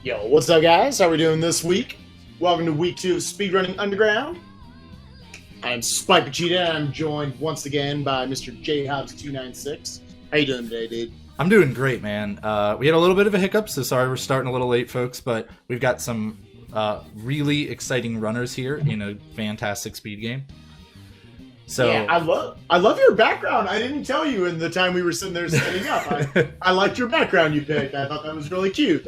Yo, what's up, guys? How we doing this week? Welcome to week 2 of Speedrunning Underground. I'm Spikevegeta, and I'm joined once again by Mr. JHobz 296. How you doing today, dude? I'm doing great, man. We had a little bit of a hiccup, so sorry we're starting a little late, folks, but we've got some really exciting runners here in a fantastic speed game. So yeah, I love your background. I didn't tell you in the time we were sitting there setting up. I liked your background you picked. I thought that was really cute.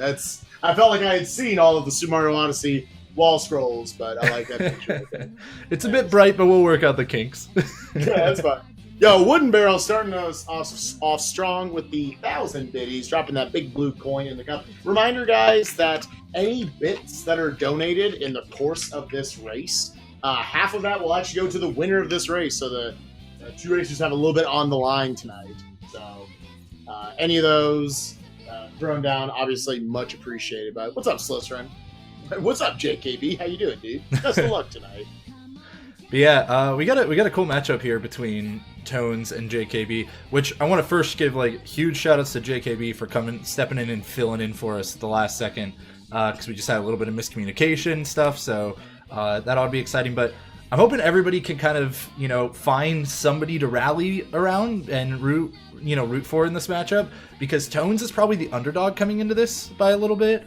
I felt like I had seen all of the Super Mario Odyssey wall scrolls, but I like that picture. It's a bit bright, but we'll work out the kinks. Yeah, that's fine. Yo, Wooden Barrel starting us off strong with the 1,000 biddies, dropping that big blue coin in the cup. Reminder, guys, that any bits that are donated in the course of this race, half of that will actually go to the winner of this race. So the two racers have a little bit on the line tonight. So any of those thrown down, obviously much appreciated. But what's up, Slytherin? What's up, JKB? How you doing, dude? Best of luck tonight. But yeah, we got a cool matchup here between Tones and JKB, which I want to first give huge shout outs to JKB for stepping in and filling in for us at the last second, because we just had a little bit of miscommunication stuff, so that ought to be exciting. But I'm hoping everybody can kind of, find somebody to rally around and root for in this matchup, because Tones is probably the underdog coming into this by a little bit,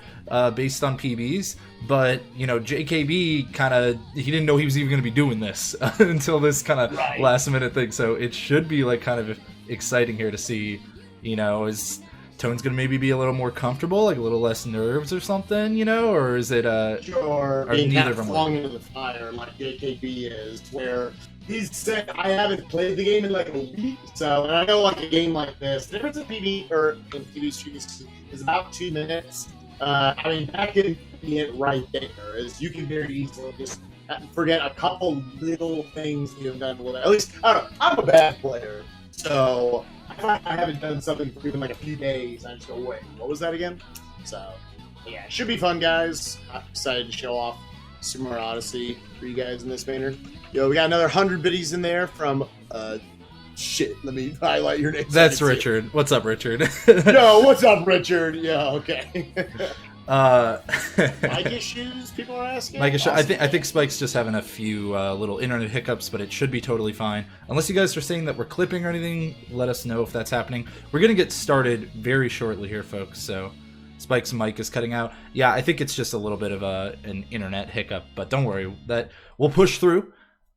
based on PBs. But JKB he didn't know he was even going to be doing this until this kind of last minute thing. So it should be kind of exciting here to see, is Tones going to maybe be a little more comfortable, a little less nerves or something, or is it sure, being kind of flung into the fire like JKB is, where he's said, I haven't played the game in a week, so, and I know a game like this, the difference in PB or in PB streams is about 2 minutes. That can be it right there, is you can very easily just forget a couple little things you've done with it. At least, I don't know, I'm a bad player, so I haven't done something for even a few days, I just go, wait, what was that again? So, yeah, it should be fun, guys. I'm excited to show off Super Mario Odyssey for you guys in this manner. Yo, we got another 100 biddies in there from, shit, let me highlight your name. That's Richard. What's up, Richard? Yo, what's up, Richard? Yeah, okay. Mic issues, people are asking? Mic issues. I think Spike's just having a few little internet hiccups, but it should be totally fine. Unless you guys are saying that we're clipping or anything, let us know if that's happening. We're going to get started very shortly here, folks, so Spike's mic is cutting out. Yeah, I think it's just a little bit of an internet hiccup, but don't worry, that we'll push through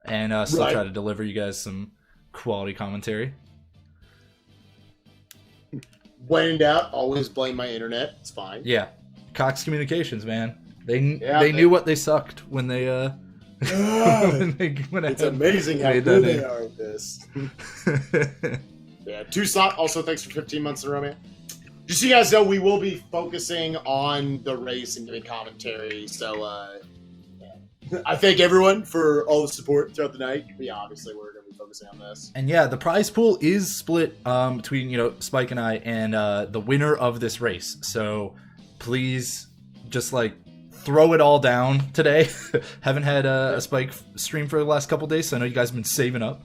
and still try to deliver you guys some quality commentary. When in doubt, always blame my internet. It's fine. Yeah, Cox Communications, man. They knew what they sucked when they it's amazing how good they are at this. Yeah, Tucson, also thanks for 15 months in a row, man. Just so you guys know, we will be focusing on the race and giving commentary, so I thank everyone for all the support throughout the night. Yeah, obviously we're going to be focusing on this. And yeah, the prize pool is split between Spike and I and the winner of this race. So please just throw it all down today. Haven't had a Spike stream for the last couple days, so I know you guys have been saving up.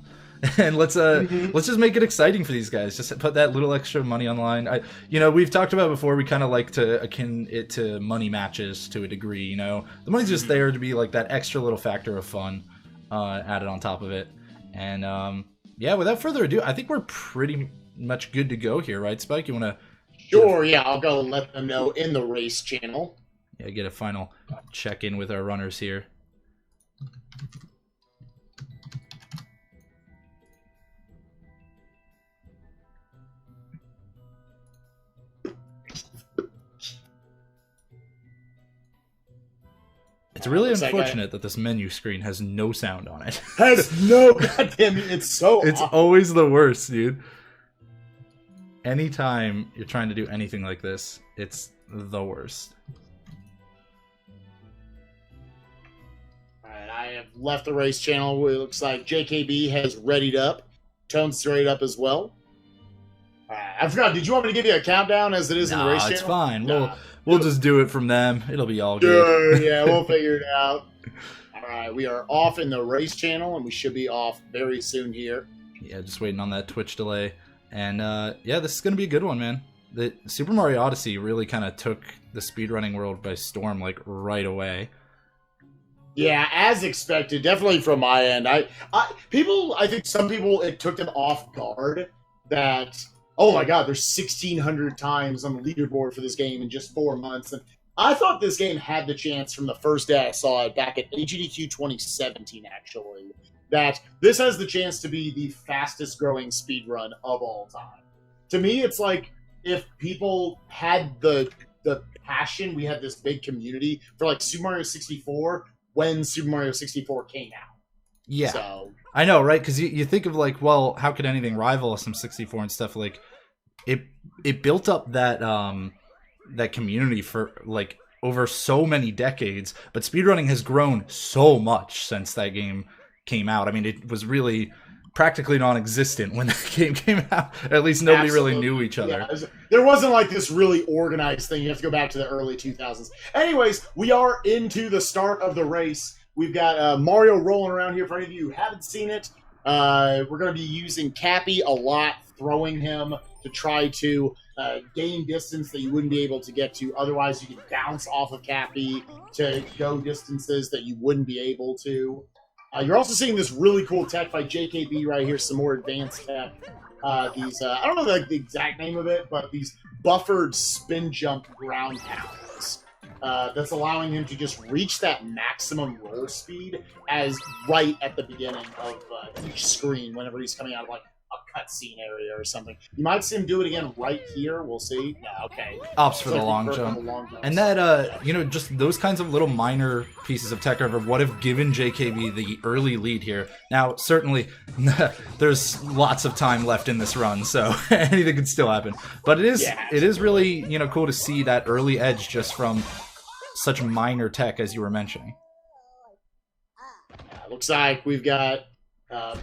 And let's just make it exciting for these guys. Just put that little extra money online. We've talked about before, we kind of like to akin it to money matches to a degree. The money's just there to be that extra little factor of fun added on top of it. And yeah, without further ado, I think we're pretty much good to go here, right, Spike? You want to? Sure. Yeah, I'll go and let them know in the race channel. Yeah, get a final check in with our runners here. It's really unfortunate that this menu screen has no sound on it. Has no goddamn. It's always the worst, dude. Anytime you're trying to do anything like this, it's the worst. Alright, I have left the race channel. It looks like JKB has readied up. Tone's readied up as well. I forgot, did you want me to give you a countdown as it is in the race channel? It's fine. We'll just do it from them. It'll be all good. Yeah, we'll figure it out. Alright, we are off in the race channel, and we should be off very soon here. Yeah, just waiting on that Twitch delay. And yeah, this is going to be a good one, man. the Super Mario Odyssey really kind of took the speedrunning world by storm, like right away. Yeah, as expected, definitely from my end. I think some people, it took them off guard that, oh my god, there's 1,600 times on the leaderboard for this game in just 4 months. And I thought this game had the chance from the first day I saw it back at AGDQ 2017, actually, that this has the chance to be the fastest growing speedrun of all time. To me, it's like if people had the passion, we had this big community for like Super Mario 64 when Super Mario 64 came out. Yeah. So I know, right? Because you think of like, well, how could anything rival us from 64 and stuff? Like, it built up that that community for like over so many decades, but speedrunning has grown so much since that game came out. I mean, it was really practically non-existent when that game came out. At least nobody really knew each other. Yeah, there wasn't like this really organized thing. You have to go back to the early 2000s. Anyways, we are into the start of the race. We've got Mario rolling around here. For any of you who haven't seen it, we're going to be using Cappy a lot, throwing him to try to gain distance that you wouldn't be able to get to. Otherwise, you can bounce off of Cappy to go distances that you wouldn't be able to. You're also seeing this really cool tech by JKB right here, some more advanced tech. These, I don't know the exact name of it, but these buffered spin jump ground pounds. That's allowing him to just reach that maximum roll speed as right at the beginning of each screen whenever he's coming out of like a cutscene area or something. You might see him do it again right here. We'll see. Yeah, okay. Opts for the long jump. And that, you know, just those kinds of little minor pieces of tech over would have given JKB the early lead here. Now, certainly, there's lots of time left in this run, so anything could still happen. But it is really, you know, cool to see that early edge just from such minor tech as you were mentioning. Looks like we've got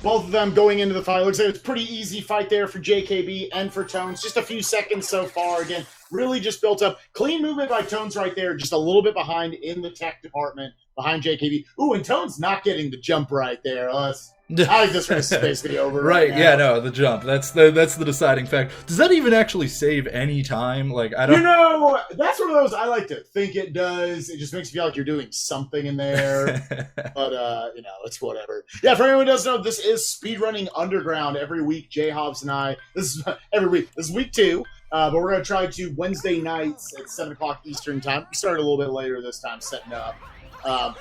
both of them going into the fight. Looks like it's a pretty easy fight there for JKB and for Tones. Just a few seconds so far. Again, really just built up. Clean movement by Tones right there. Just a little bit behind in the tech department behind JKB. Ooh, and Tones not getting the jump right there. I think this race is basically over. Right, yeah, no, the jump. That's the deciding factor. Does that even actually save any time? Like, I don't... You know, that's one of those I like to think it does. It just makes you feel like you're doing something in there. But, you know, it's whatever. Yeah, for anyone who doesn't know, this is Speedrunning Underground. Every week, JHobz and I... This is every week. This is week 2. But we're going to try to Wednesday nights at 7 o'clock Eastern time. We started a little bit later this time, setting up.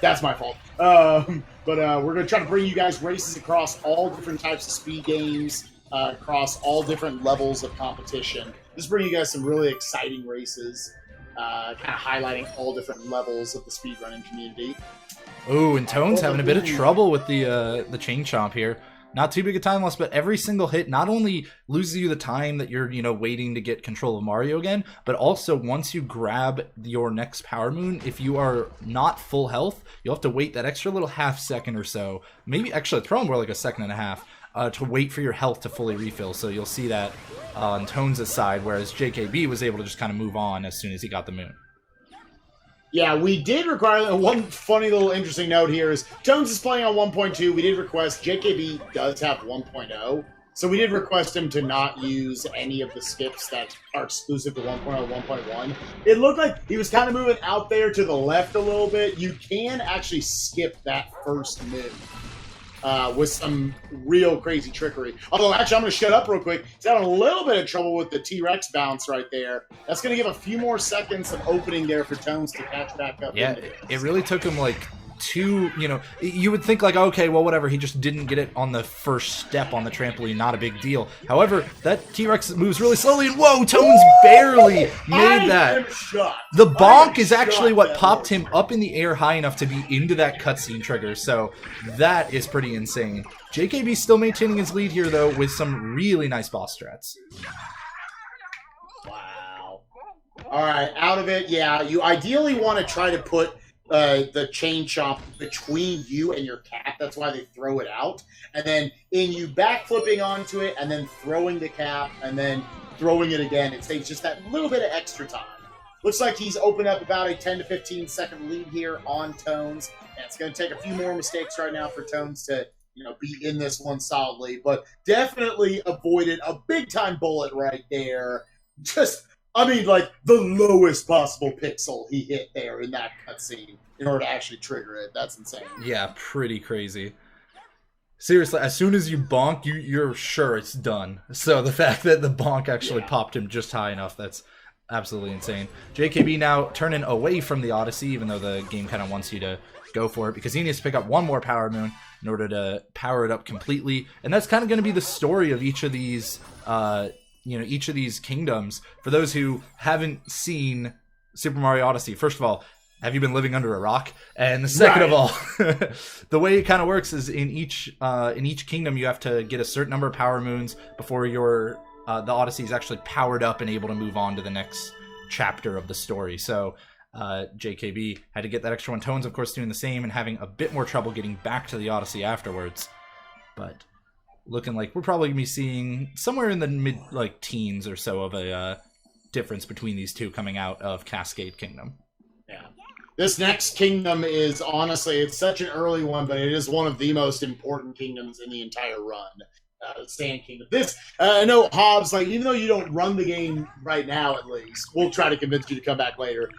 That's my fault. But we're going to try to bring you guys races across all different types of speed games, across all different levels of competition. Just bring you guys some really exciting races, kind of highlighting all different levels of the speedrunning community. Ooh, and Tone's having a bit of trouble with the chain chomp here. Not too big a time loss, but every single hit not only loses you the time that you're, you know, waiting to get control of Mario again, but also once you grab your next Power Moon, if you are not full health, you'll have to wait that extra little half second or so, maybe actually throw more like a second and a half, to wait for your health to fully refill. So you'll see that on Tones' side, whereas JKB was able to just kind of move on as soon as he got the moon. Yeah, we did require one funny little interesting note here is Tones is playing on 1.2. We did request JKB does have 1.0, so we did request him to not use any of the skips that are exclusive to 1.0, 1.1. It looked like he was kind of moving out there to the left a little bit. You can actually skip that first move with some real crazy trickery. Although, actually, I'm going to shut up real quick. He's having a little bit of trouble with the T-Rex bounce right there. That's going to give a few more seconds of opening there for Tones to catch back up. Yeah, it really took him like two, you know, you would think like, okay, well, whatever, he just didn't get it on the first step on the trampoline, not a big deal. However, that T-Rex moves really slowly, and whoa, Tones barely made that. The bonk is actually what popped him up in the air high enough to be into that cutscene trigger, so that is pretty insane. JKB still maintaining his lead here, though, with some really nice boss strats. Wow. All right, out of it, yeah, you ideally want to try to put the chain chomp between you and your cap. That's why they throw it out. And then in you backflipping onto it and then throwing the cap and then throwing it again. It takes just that little bit of extra time. Looks like he's opened up about a 10 to 15 second lead here on Tones. And it's going to take a few more mistakes right now for Tones to, you know, be in this one solidly. But definitely avoided a big time bullet right there. Just I mean, like, the lowest possible pixel he hit there in that cutscene in order to actually trigger it. That's insane. Yeah, pretty crazy. Seriously, as soon as you bonk, you're sure it's done. So the fact that the bonk actually popped him just high enough, that's absolutely insane. JKB now turning away from the Odyssey, even though the game kind of wants you to go for it, because he needs to pick up one more Power Moon in order to power it up completely. And that's kind of going to be the story of each of these, each of these kingdoms. For those who haven't seen Super Mario Odyssey, first of all, have you been living under a rock? And the second of all, the way it kind of works is in each kingdom you have to get a certain number of Power Moons before your the Odyssey is actually powered up and able to move on to the next chapter of the story. So JKB had to get that extra one. Tones, of course, doing the same and having a bit more trouble getting back to the Odyssey afterwards. But looking like we're probably going to be seeing somewhere in the mid teens or so of a difference between these two coming out of Cascade Kingdom. Yeah. This next kingdom is, honestly, it's such an early one, but it is one of the most important kingdoms in the entire run. Sand Kingdom. This, I know, Hobz, like, even though you don't run the game right now, at least, we'll try to convince you to come back later.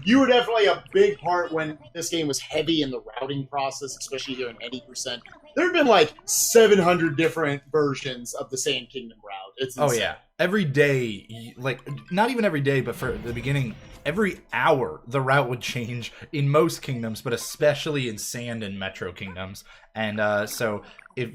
You were definitely a big part when this game was heavy in the routing process, especially doing 80%. There have been, like, 700 different versions of the Sand Kingdom route. It's insane. Oh, yeah. Every day, like, not even every day, but for the beginning, every hour, the route would change in most kingdoms, but especially in Sand and Metro kingdoms. And so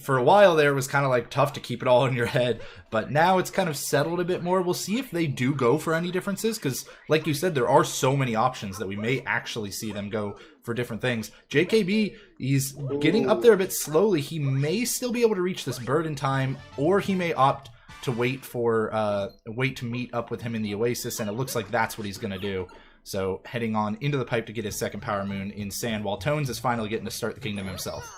for a while there, it was kind of like tough to keep it all in your head, but now it's kind of settled a bit more. We'll see if they do go for any differences, because like you said, there are so many options that we may actually see them go for different things. JKB, he's getting up there a bit slowly. He may still be able to reach this bird in time, or he may opt to wait to meet up with him in the Oasis, and it looks like that's what he's going to do. So heading on into the pipe to get his second Power Moon in Sand, while Tones is finally getting to start the kingdom himself.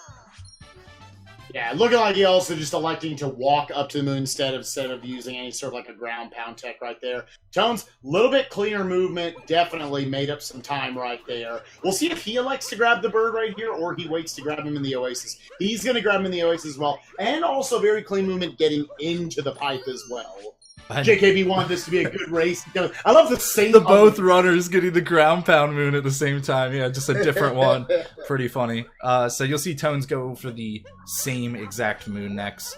Yeah, looking like he also just electing to walk up to the moon instead of using any sort of like a ground pound tech right there. Tones, a little bit cleaner movement, definitely made up some time right there. We'll see if he elects to grab the bird right here or he waits to grab him in the Oasis. He's going to grab him in the Oasis as well. And also very clean movement getting into the pipe as well. JKB wanted this to be a good race. I love the same... The both runners getting the ground pound moon at the same time. Yeah, just a different one. Pretty funny. So you'll see Tones go for the same exact moon next.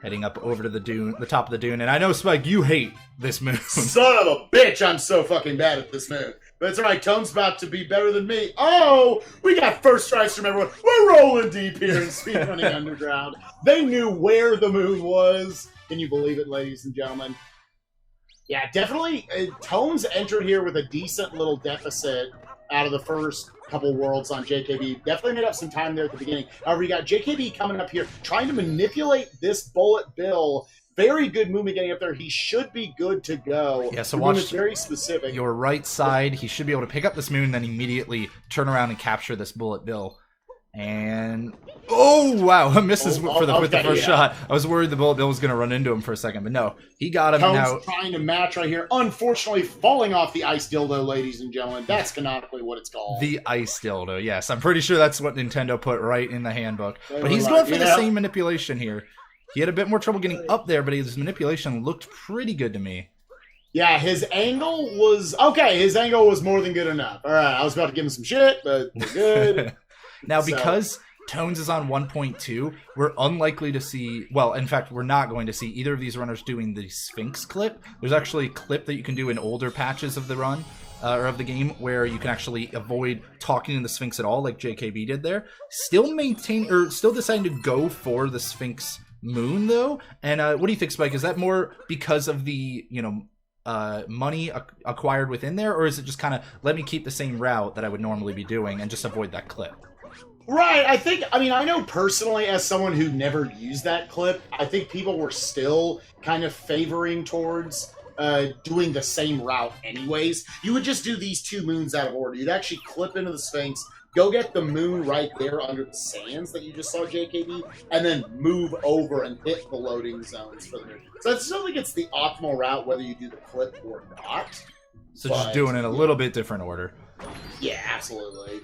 Heading up over to the dune, the top of the dune. And I know, Spike, you hate this moon. Son of a bitch, I'm so fucking bad at this moon. But it's alright, Tones about to be better than me. Oh, we got first strikes from everyone. We're rolling deep here in Speedrunning Underground. They knew where the moon was. Can you believe it, ladies and gentlemen? Yeah, definitely. Tones entered here with a decent little deficit out of the first couple worlds on JKB. Definitely made up some time there at the beginning. However, you got JKB coming up here, trying to manipulate this bullet bill. Very good movement getting up there. He should be good to go. Yeah, so watch very specific. Your right side. He should be able to pick up this moon, then immediately turn around and capture this bullet bill. And oh wow, misses with the first shot. I was worried the bullet bill was going to run into him for a second, but no, he got him. Now trying to match right here, unfortunately falling off the ice dildo, ladies and gentlemen. That's canonically what it's called. The ice dildo, yes, I'm pretty sure that's what Nintendo put right in the handbook. But he's going for the same manipulation here. He had a bit more trouble getting up there, but his manipulation looked pretty good to me. Yeah, his angle was okay. His angle was more than good enough. All right, I was about to give him some shit, but we're good. Now, because Tones is on 1.2, we're unlikely to see... Well, in fact, we're not going to see either of these runners doing the Sphinx clip. There's actually a clip that you can do in older patches of the run, or of the game, where you can actually avoid talking to the Sphinx at all, like JKB did there. Still deciding to go for the Sphinx moon, though. And what do you think, Spike? Is that more because of the, money acquired within there, or is it just kind of, let me keep the same route that I would normally be doing and just avoid that clip? Right, I know personally, as someone who never used that clip, I think people were still kind of favoring towards doing the same route anyways. You would just do these two moons out of order. You'd actually clip into the Sphinx, go get the moon right there under the sands that you just saw JKB, and then move over and hit the loading zones for the moon. So I still think it's the optimal route whether you do the clip or not. So just doing it a little bit different order. Yeah, absolutely.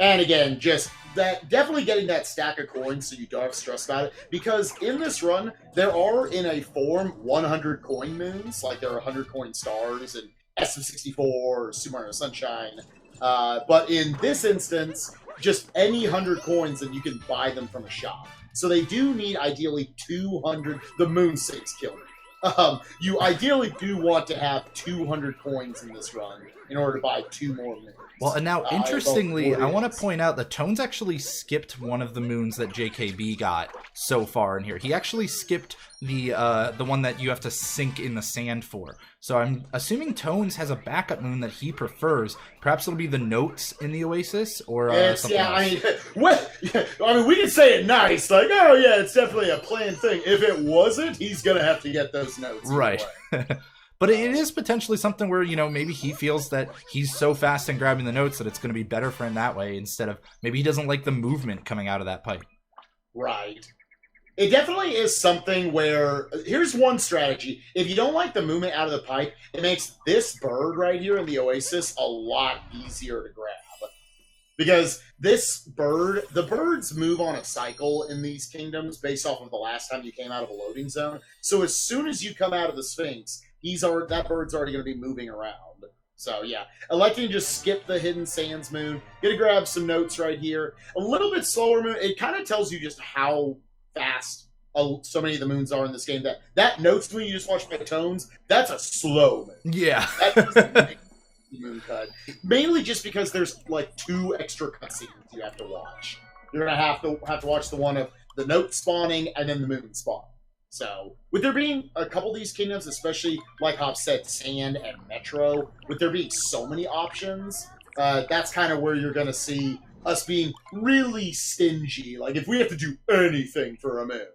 And again, just that definitely getting that stack of coins so you don't have stress about it. Because in this run, there are in a form 100 coin moons, like there are 100 coin stars and SM64 or Super Mario Sunshine. But in this instance, just any 100 coins and you can buy them from a shop. So they do need ideally 200. The moon 6 killed me. You ideally do want to have 200 coins in this run in order to buy 2 more moons. Well, and now, interestingly, I want to point out that Tones actually skipped one of the moons that JKB got so far in here. He actually skipped the one that you have to sink in the sand for. So I'm assuming Tones has a backup moon that he prefers. Perhaps it'll be the notes in the Oasis or something else. I mean, we can say it nice, like, oh yeah, it's definitely a planned thing. If it wasn't, he's gonna have to get those notes. Right. But it is potentially something where, you know, maybe he feels that he's so fast in grabbing the notes that it's going to be better for him that way instead of maybe he doesn't like the movement coming out of that pipe. Right. It definitely is something where, here's one strategy. If you don't like the movement out of the pipe, it makes this bird right here in the Oasis a lot easier to grab. Because this bird, the birds move on a cycle in these kingdoms based off of the last time you came out of a loading zone. So as soon as you come out of the Sphinx, that bird's already going to be moving around. So yeah, electing to just skip the Hidden Sands moon, gonna grab some notes right here. A little bit slower moon. It kind of tells you just how fast so many of the moons are in this game. That notes moon you just watched by Tones, that's a slow moon. Yeah. That's moon cut. Mainly just because there's like 2 extra cutscenes you have to watch. You're gonna have to watch the one of the note spawning and then the moon spawn. So, with there being a couple of these kingdoms, especially, like Hobson said, Sand and Metro, with there being so many options, that's kind of where you're going to see us being really stingy. Like, if we have to do anything for a moon,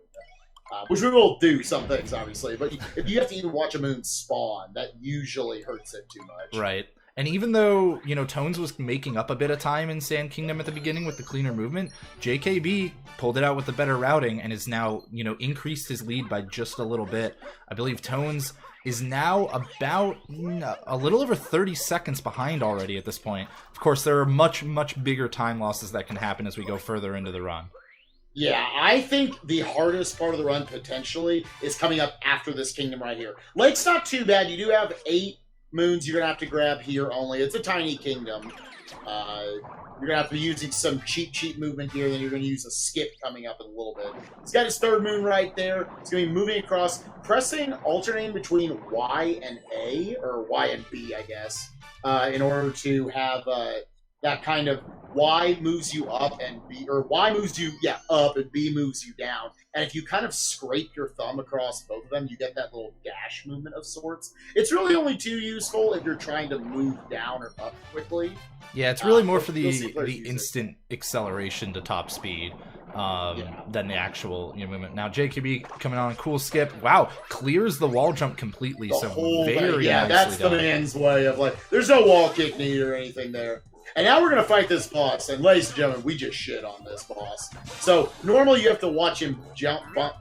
which we will do some things, obviously, but if you have to even watch a moon spawn, that usually hurts it too much. Right. And even though, you know, Tones was making up a bit of time in Sand Kingdom at the beginning with the cleaner movement, JKB pulled it out with the better routing and is now, you know, increased his lead by just a little bit. I believe Tones is now about a little over 30 seconds behind already at this point. Of course, there are much, much bigger time losses that can happen as we go further into the run. Yeah, I think the hardest part of the run, potentially, is coming up after this kingdom right here. Lake's not too bad. You do have 8 moons you're going to have to grab here only. It's a tiny kingdom. You're going to have to be using some cheap movement here, then you're going to use a skip coming up in a little bit. He's got his 3rd moon right there. He's going to be moving across, alternating between Y and A, or Y and B, I guess, in order to have that kind of Y moves you up and B, or Y moves you, up and B moves you down. And if you kind of scrape your thumb across both of them, you get that little dash movement of sorts. It's really only too useful if you're trying to move down or up quickly. Yeah, it's really more for the instant acceleration to top speed than the actual movement. Now, JKB coming on, cool skip. Wow, clears the wall jump completely. Very that's the man's way of, like, there's no wall kick needed or anything there. And now we're going to fight this boss. And ladies and gentlemen, we just shit on this boss. So normally you have to watch him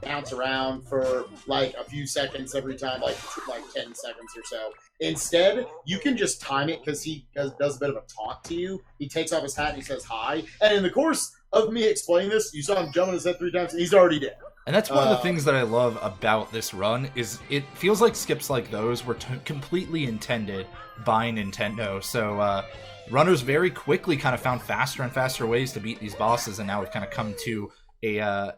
bounce around for like a few seconds every time, like 10 seconds or so. Instead, you can just time it because he does a bit of a taunt to you. He takes off his hat and he says hi. And in the course of me explaining this, you saw him jumping his head 3 times and he's already dead. And that's one of the things that I love about this run, is it feels like skips like those were completely intended by Nintendo. So, runners very quickly kind of found faster and faster ways to beat these bosses, and now we've kind of come to a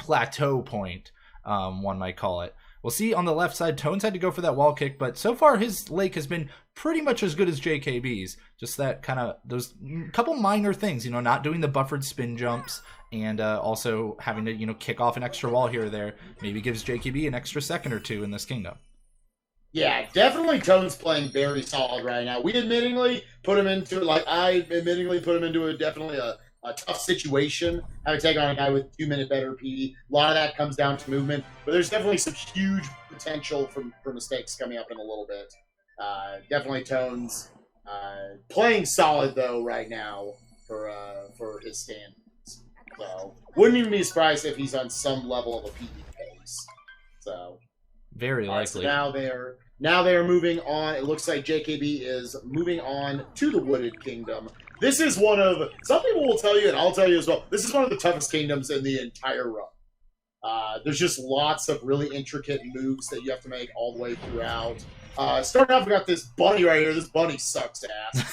plateau point, one might call it. We'll see on the left side, Tones had to go for that wall kick, but so far his Lake has been pretty much as good as JKB's. Just that kind of, those couple minor things, you know, not doing the buffered spin jumps, and also having to, you know, kick off an extra wall here or there, maybe gives JKB an extra second or 2 in this kingdom. Yeah, definitely Tones playing very solid right now. We admittingly put him into, definitely a tough situation, having to take on a guy with 2-minute better PD. A lot of that comes down to movement, but there's definitely some huge potential for mistakes coming up in a little bit. Definitely Tones playing solid, though, right now for his standings. So, wouldn't even be surprised if he's on some level of a PD pace. So... Very likely. So now they're moving on. It looks like JKB is moving on to the Wooded Kingdom. This is one of, some people will tell you, and I'll tell you as well, this is one of the toughest kingdoms in the entire run. There's just lots of really intricate moves that you have to make all the way throughout. Starting off, we got this bunny right here. This bunny sucks ass.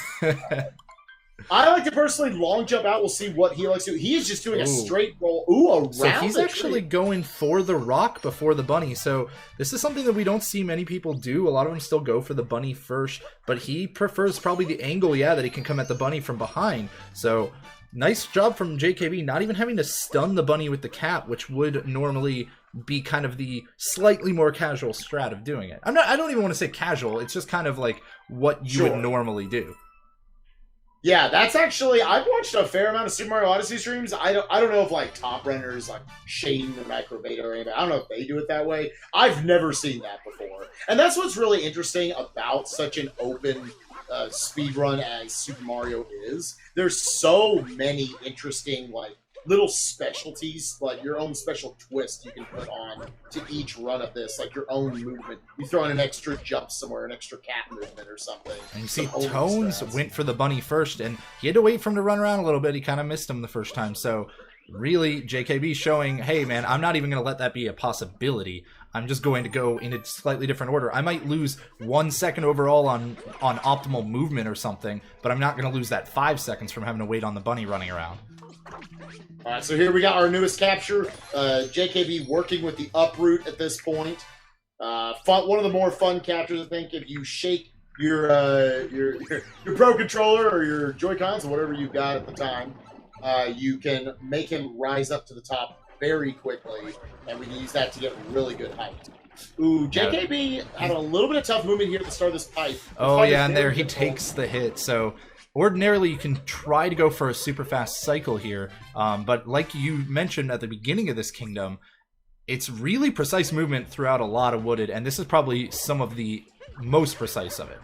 I like to personally long jump out. We'll see what he likes to do. He is just doing a straight roll. Ooh, around so he's actually going for the rock before the bunny. So this is something that we don't see many people do. A lot of them still go for the bunny first, but he prefers probably the angle, that he can come at the bunny from behind. So nice job from JKB, not even having to stun the bunny with the cap, which would normally be kind of the slightly more casual strat of doing it. I don't even want to say casual. It's just kind of like what you would normally do. Yeah, that's actually, I've watched a fair amount of Super Mario Odyssey streams. I don't know if like top runners like Shane or Micro Beta or anything. I don't know if they do it that way. I've never seen that before. And that's what's really interesting about such an open speedrun as Super Mario is. There's so many interesting like little specialties, like your own special twist you can put on to each run of this, like your own movement. You throw in an extra jump somewhere, an extra cat movement or something. And you see Tones went for the bunny first, and he had to wait for him to run around a little bit. He kind of missed him the first time. So really, JKB showing, hey man, I'm not even going to let that be a possibility. I'm just going to go in a slightly different order. I might lose 1 second overall on optimal movement or something, but I'm not going to lose that 5 seconds from having to wait on the bunny running around. All right, so here we got our newest capture. JKB working with the uproot at this point. One of the more fun captures, I think, if you shake your Pro Controller or your Joy-Cons or whatever you've got at the time, you can make him rise up to the top very quickly, and we can use that to get really good height. Ooh, JKB had a little bit of tough movement here at the start of this pipe. Oh, yeah, and there he takes the hit, so ordinarily, you can try to go for a super fast cycle here, but like you mentioned at the beginning of this kingdom, it's really precise movement throughout a lot of wooded, and this is probably some of the most precise of it.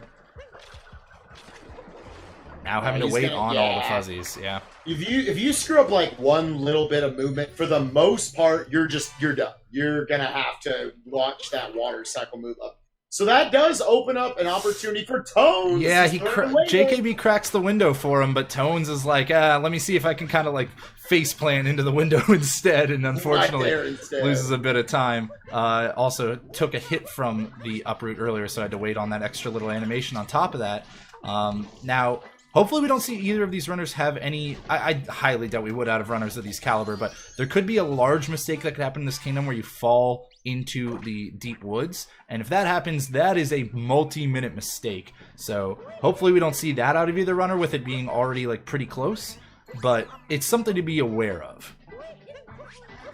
Now having to wait on all the fuzzies, yeah. If you screw up like one little bit of movement, for the most part, you're done. You're gonna have to watch that water cycle move up. So that does open up an opportunity for Tones. Yeah, JKB cracks the window for him, but Tones is like, let me see if I can kind of like face plant into the window instead, and unfortunately loses a bit of time. Also took a hit from the uproot earlier, so I had to wait on that extra little animation on top of that. Now, hopefully we don't see either of these runners have any... I highly doubt we would out of runners of these caliber, but there could be a large mistake that could happen in this kingdom where you fall into the deep woods, and if that happens, that is a multi-minute mistake. So hopefully we don't see that out of either runner with it being already like pretty close, but it's something to be aware of.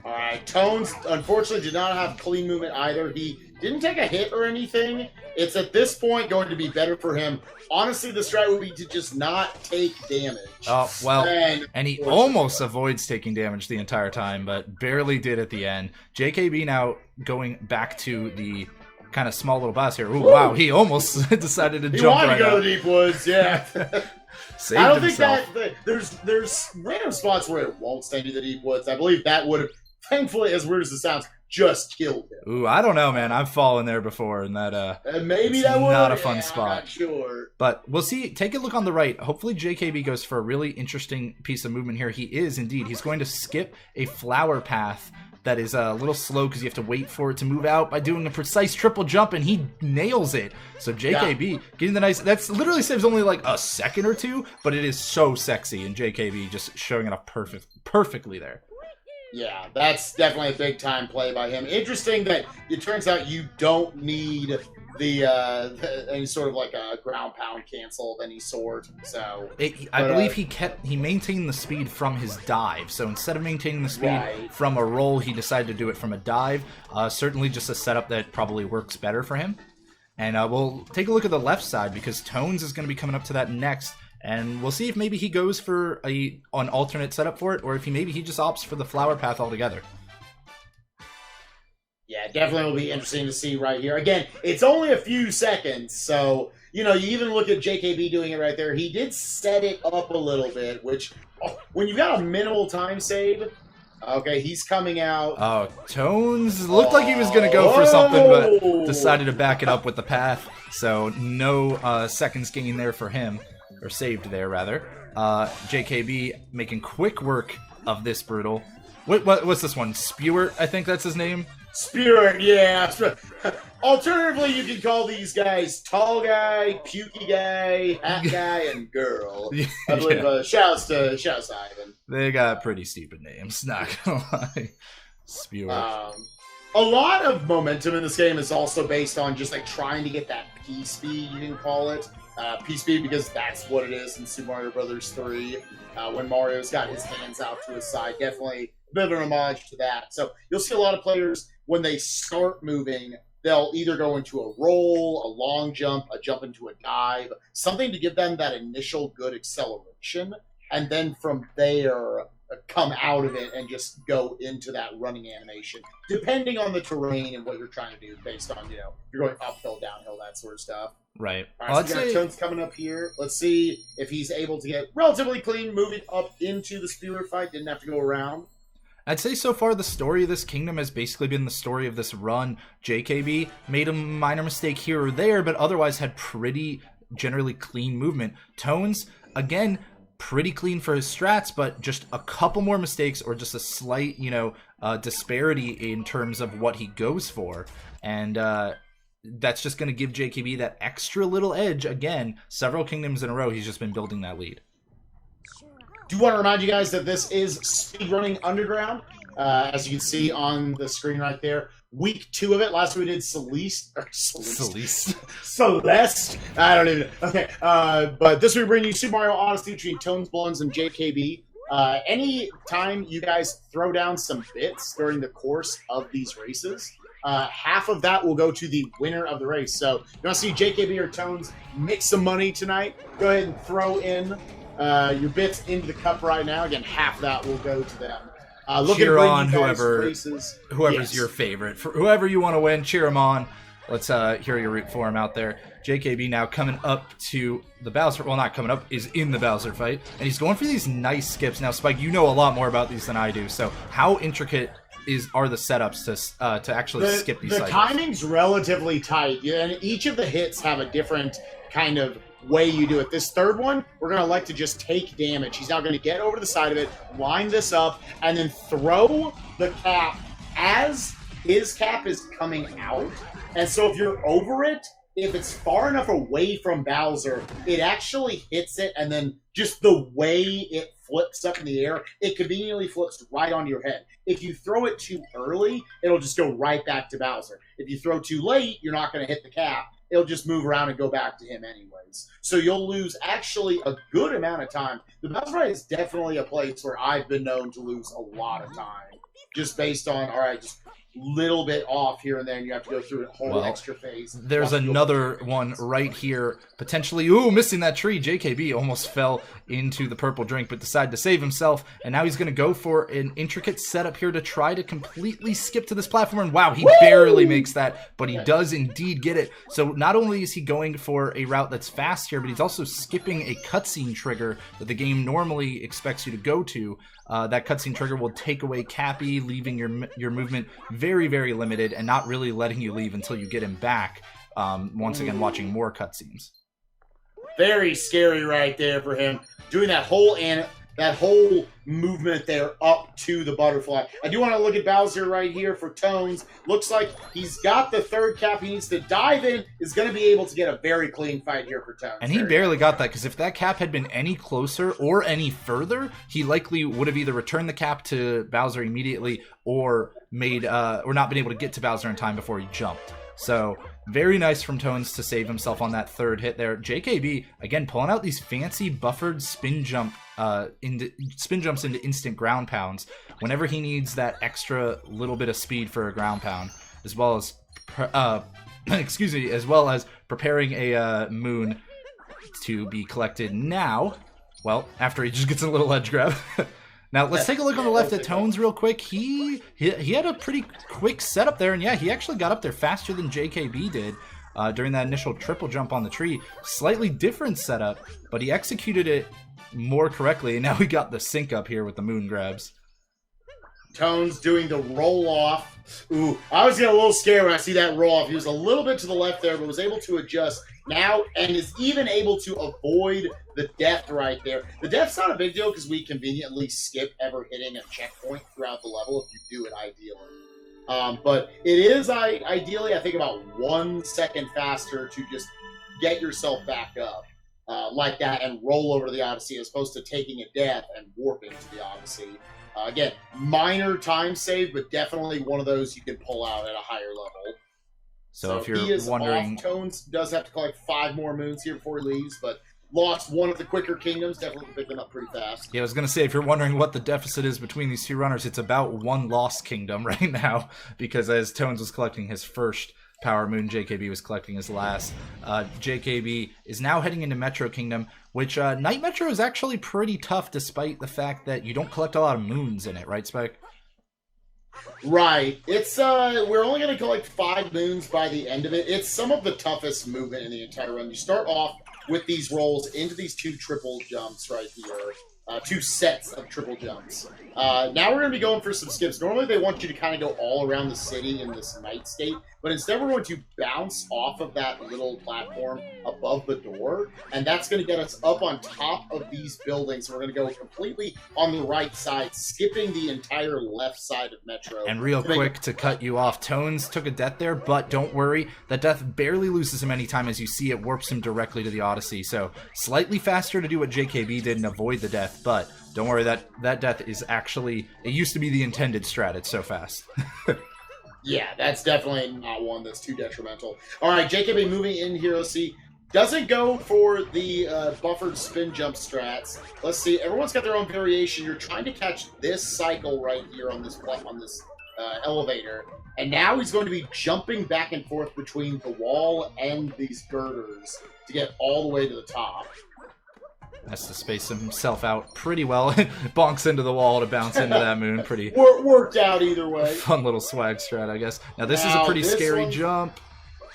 Alright, Tones unfortunately did not have clean movement either. He didn't take a hit or anything. It's at this point going to be better for him. Honestly, the strat would be to just not take damage. Oh, well, and he almost avoids taking damage the entire time, but barely did at the end. JKB now going back to the kind of small little boss here. Ooh, wow, he almost decided to jump right out. He wanted to go to the deep woods, yeah. Saved I don't himself. think that there's random spots where it won't send you to the deep woods. I believe that would have, thankfully, as weird as it sounds, just killed him. Ooh, I don't know, man. I've fallen there before, and that maybe that would not a fun spot. I'm not sure. But we'll see. Take a look on the right. Hopefully, JKB goes for a really interesting piece of movement here. He is indeed. He's going to skip a flower path that is a little slow because you have to wait for it to move out by doing a precise triple jump, and he nails it. So JKB getting the nice... That's literally saves only like a second or two, but it is so sexy, and JKB just showing it up perfectly there. Yeah, that's definitely a big-time play by him. Interesting that it turns out you don't need any sort of like a ground pound cancel of any sort. So I believe he maintained the speed from his dive. So instead of maintaining the speed from a roll, he decided to do it from a dive. Certainly just a setup that probably works better for him. And we'll take a look at the left side because Tones is going to be coming up to that next. And we'll see if maybe he goes for an alternate setup for it, or if maybe he just opts for the flower path altogether. Yeah, definitely will be interesting to see right here. Again, it's only a few seconds, so, you know, you even look at JKB doing it right there. He did set it up a little bit, which, when you've got a minimal time save, Okay, he's coming out. Oh, Tones looked like he was going to go for something, but decided to back it up with the path. So no seconds gained there for him, or saved there, rather. JKB making quick work of this brutal. What's this one? Spewert, I think that's his name? Spewert, yeah. Alternatively, you can call these guys Tall Guy, Pukey Guy, Hat Guy, and Girl. I believe, shouts to Ivan. They got pretty stupid names, not gonna lie. Spewert. A lot of momentum in this game is also based on just like trying to get that P-speed, you can call it. P-speed because that's what it is in Super Mario Bros. 3. When Mario's got his hands out to his side. Definitely a bit of an homage to that. So you'll see a lot of players, when they start moving, they'll either go into a roll, a long jump, a jump into a dive, something to give them that initial good acceleration, and then from there come out of it and just go into that running animation, depending on the terrain and what you're trying to do, based on, you know, if you're going uphill, downhill, that sort of stuff. Right. All right, so we got Tones coming up here. Let's see if he's able to get relatively clean moving up into the Spewert fight. Didn't have to go around. I'd say so far the story of this kingdom has basically been the story of this run. JKB made a minor mistake here or there, but otherwise had pretty generally clean movement. Tones, again, pretty clean for his strats, but just a couple more mistakes or just a slight, you know, disparity in terms of what he goes for. And that's just going to give JKB that extra little edge. Again, several kingdoms in a row, he's just been building that lead. Do want to remind you guys that this is Speedrunning Underground, as you can see on the screen right there. Week 2 of it. Last week we did Celeste. I don't even. Okay, but this week we bring you Super Mario Odyssey between TonesBalones and JKB. Any time you guys throw down some bits during the course of these races, half of that will go to the winner of the race. So if you want to see JKB or Tones make some money tonight, go ahead and throw in your bits into the cup right now. Again, half that will go to them. Cheer on whoever's your favorite. For whoever you want to win, cheer them on. Let's hear your root for him out there. JKB now coming up to the Bowser, well, not coming up, is in the Bowser fight, and he's going for these nice skips. Now, Spike, you know a lot more about these than I do, so how intricate are the setups to actually skip these cycles? The timing's relatively tight, and each of the hits have a different kind of way you do it. This third one, we're going to like to just take damage. He's now going to get over to the side of it, line this up, and then throw the cap as his cap is coming out. And so if you're over it, if it's far enough away from Bowser, it actually hits it, and then just the way it flips up in the air, it conveniently flips right onto your head. If you throw it too early, it'll just go right back to Bowser. If you throw too late, you're not going to hit the cap. It'll just move around and go back to him anyways. So you'll lose actually a good amount of time. The Bowser fight is definitely a place where I've been known to lose a lot of time. Just based on, all right, just little bit off here and there, and you have to go through a whole extra phase. There's another one right here, potentially. Ooh, missing that tree. JKB almost fell into the purple drink, but decided to save himself, and now he's going to go for an intricate setup here to try to completely skip to this platform, and wow, he barely makes that, but he does indeed get it. So not only is he going for a route that's fast here, but he's also skipping a cutscene trigger that the game normally expects you to go to. That cutscene trigger will take away Cappy, leaving your movement very, very limited and not really letting you leave until you get him back, once again watching more cutscenes. Very scary right there for him. Doing that whole movement there up to the butterfly. I do want to look at Bowser right here for Tones. Looks like he's got the third cap. He needs to dive in. Is going to be able to get a very clean fight here for Tones. And he barely got that, because if that cap had been any closer or any further, he likely would have either returned the cap to Bowser immediately or not been able to get to Bowser in time before he jumped. So very nice from Tones to save himself on that third hit there. JKB, again, pulling out these fancy buffered spin jumps into instant ground pounds whenever he needs that extra little bit of speed for a ground pound, as well as as well as preparing a moon to be collected now. Well, after he just gets a little edge grab. Now, let's take a look on the left at Tones real quick. He had a pretty quick setup there, and yeah, he actually got up there faster than JKB did during that initial triple jump on the tree. Slightly different setup, but he executed it more correctly, and now we got the sync up here with the moon grabs. Tones doing the roll off. Ooh, I was getting a little scared when I see that roll off. He was a little bit to the left there, but was able to adjust now and is even able to avoid the death right there. The death's not a big deal because we conveniently skip ever hitting a checkpoint throughout the level if you do it ideally. But it is ideally, I think, about 1 second faster to just get yourself back up like that and roll over to the Odyssey as opposed to taking a death and warping to the Odyssey. Again, minor time save, but definitely one of those you can pull out at a higher level. So if you're wondering, Tones does have to collect 5 more moons here before he leaves, but lost one of the quicker kingdoms, definitely pick them up pretty fast. Yeah, I was going to say, if you're wondering what the deficit is between these two runners, it's about 1 lost kingdom right now, because as Tones was collecting his first Power Moon, JKB was collecting his last. JKB is now heading into Metro Kingdom, which Night Metro is actually pretty tough despite the fact that you don't collect a lot of moons in it, right, Spike? Right. It's we're only going to collect 5 moons by the end of it. It's some of the toughest movement in the entire run. You start off with these rolls into these 2 triple jumps right here. 2 sets of triple jumps. Now we're going to be going for some skips. Normally they want you to kind of go all around the city in this night state, but instead we're going to bounce off of that little platform above the door, and that's going to get us up on top of these buildings. So we're going to go completely on the right side, skipping the entire left side of Metro. And real quick, to cut you off, Tones took a death there, but don't worry, that death barely loses him any time. As you see, it warps him directly to the Odyssey. So slightly faster to do what JKB did and avoid the death, but don't worry, that death is actually, it used to be the intended strat. It's so fast. Yeah, that's definitely not one that's too detrimental. All right, JKB moving in here. Let's see. Doesn't go for the buffered spin jump strats. Let's see. Everyone's got their own variation. You're trying to catch this cycle right here on this elevator. And now he's going to be jumping back and forth between the wall and these girders to get all the way to the top. Has to space himself out pretty well. Bonks into the wall to bounce into that moon. Pretty worked out either way. Fun little swag strat, I guess. Now this is a pretty scary jump.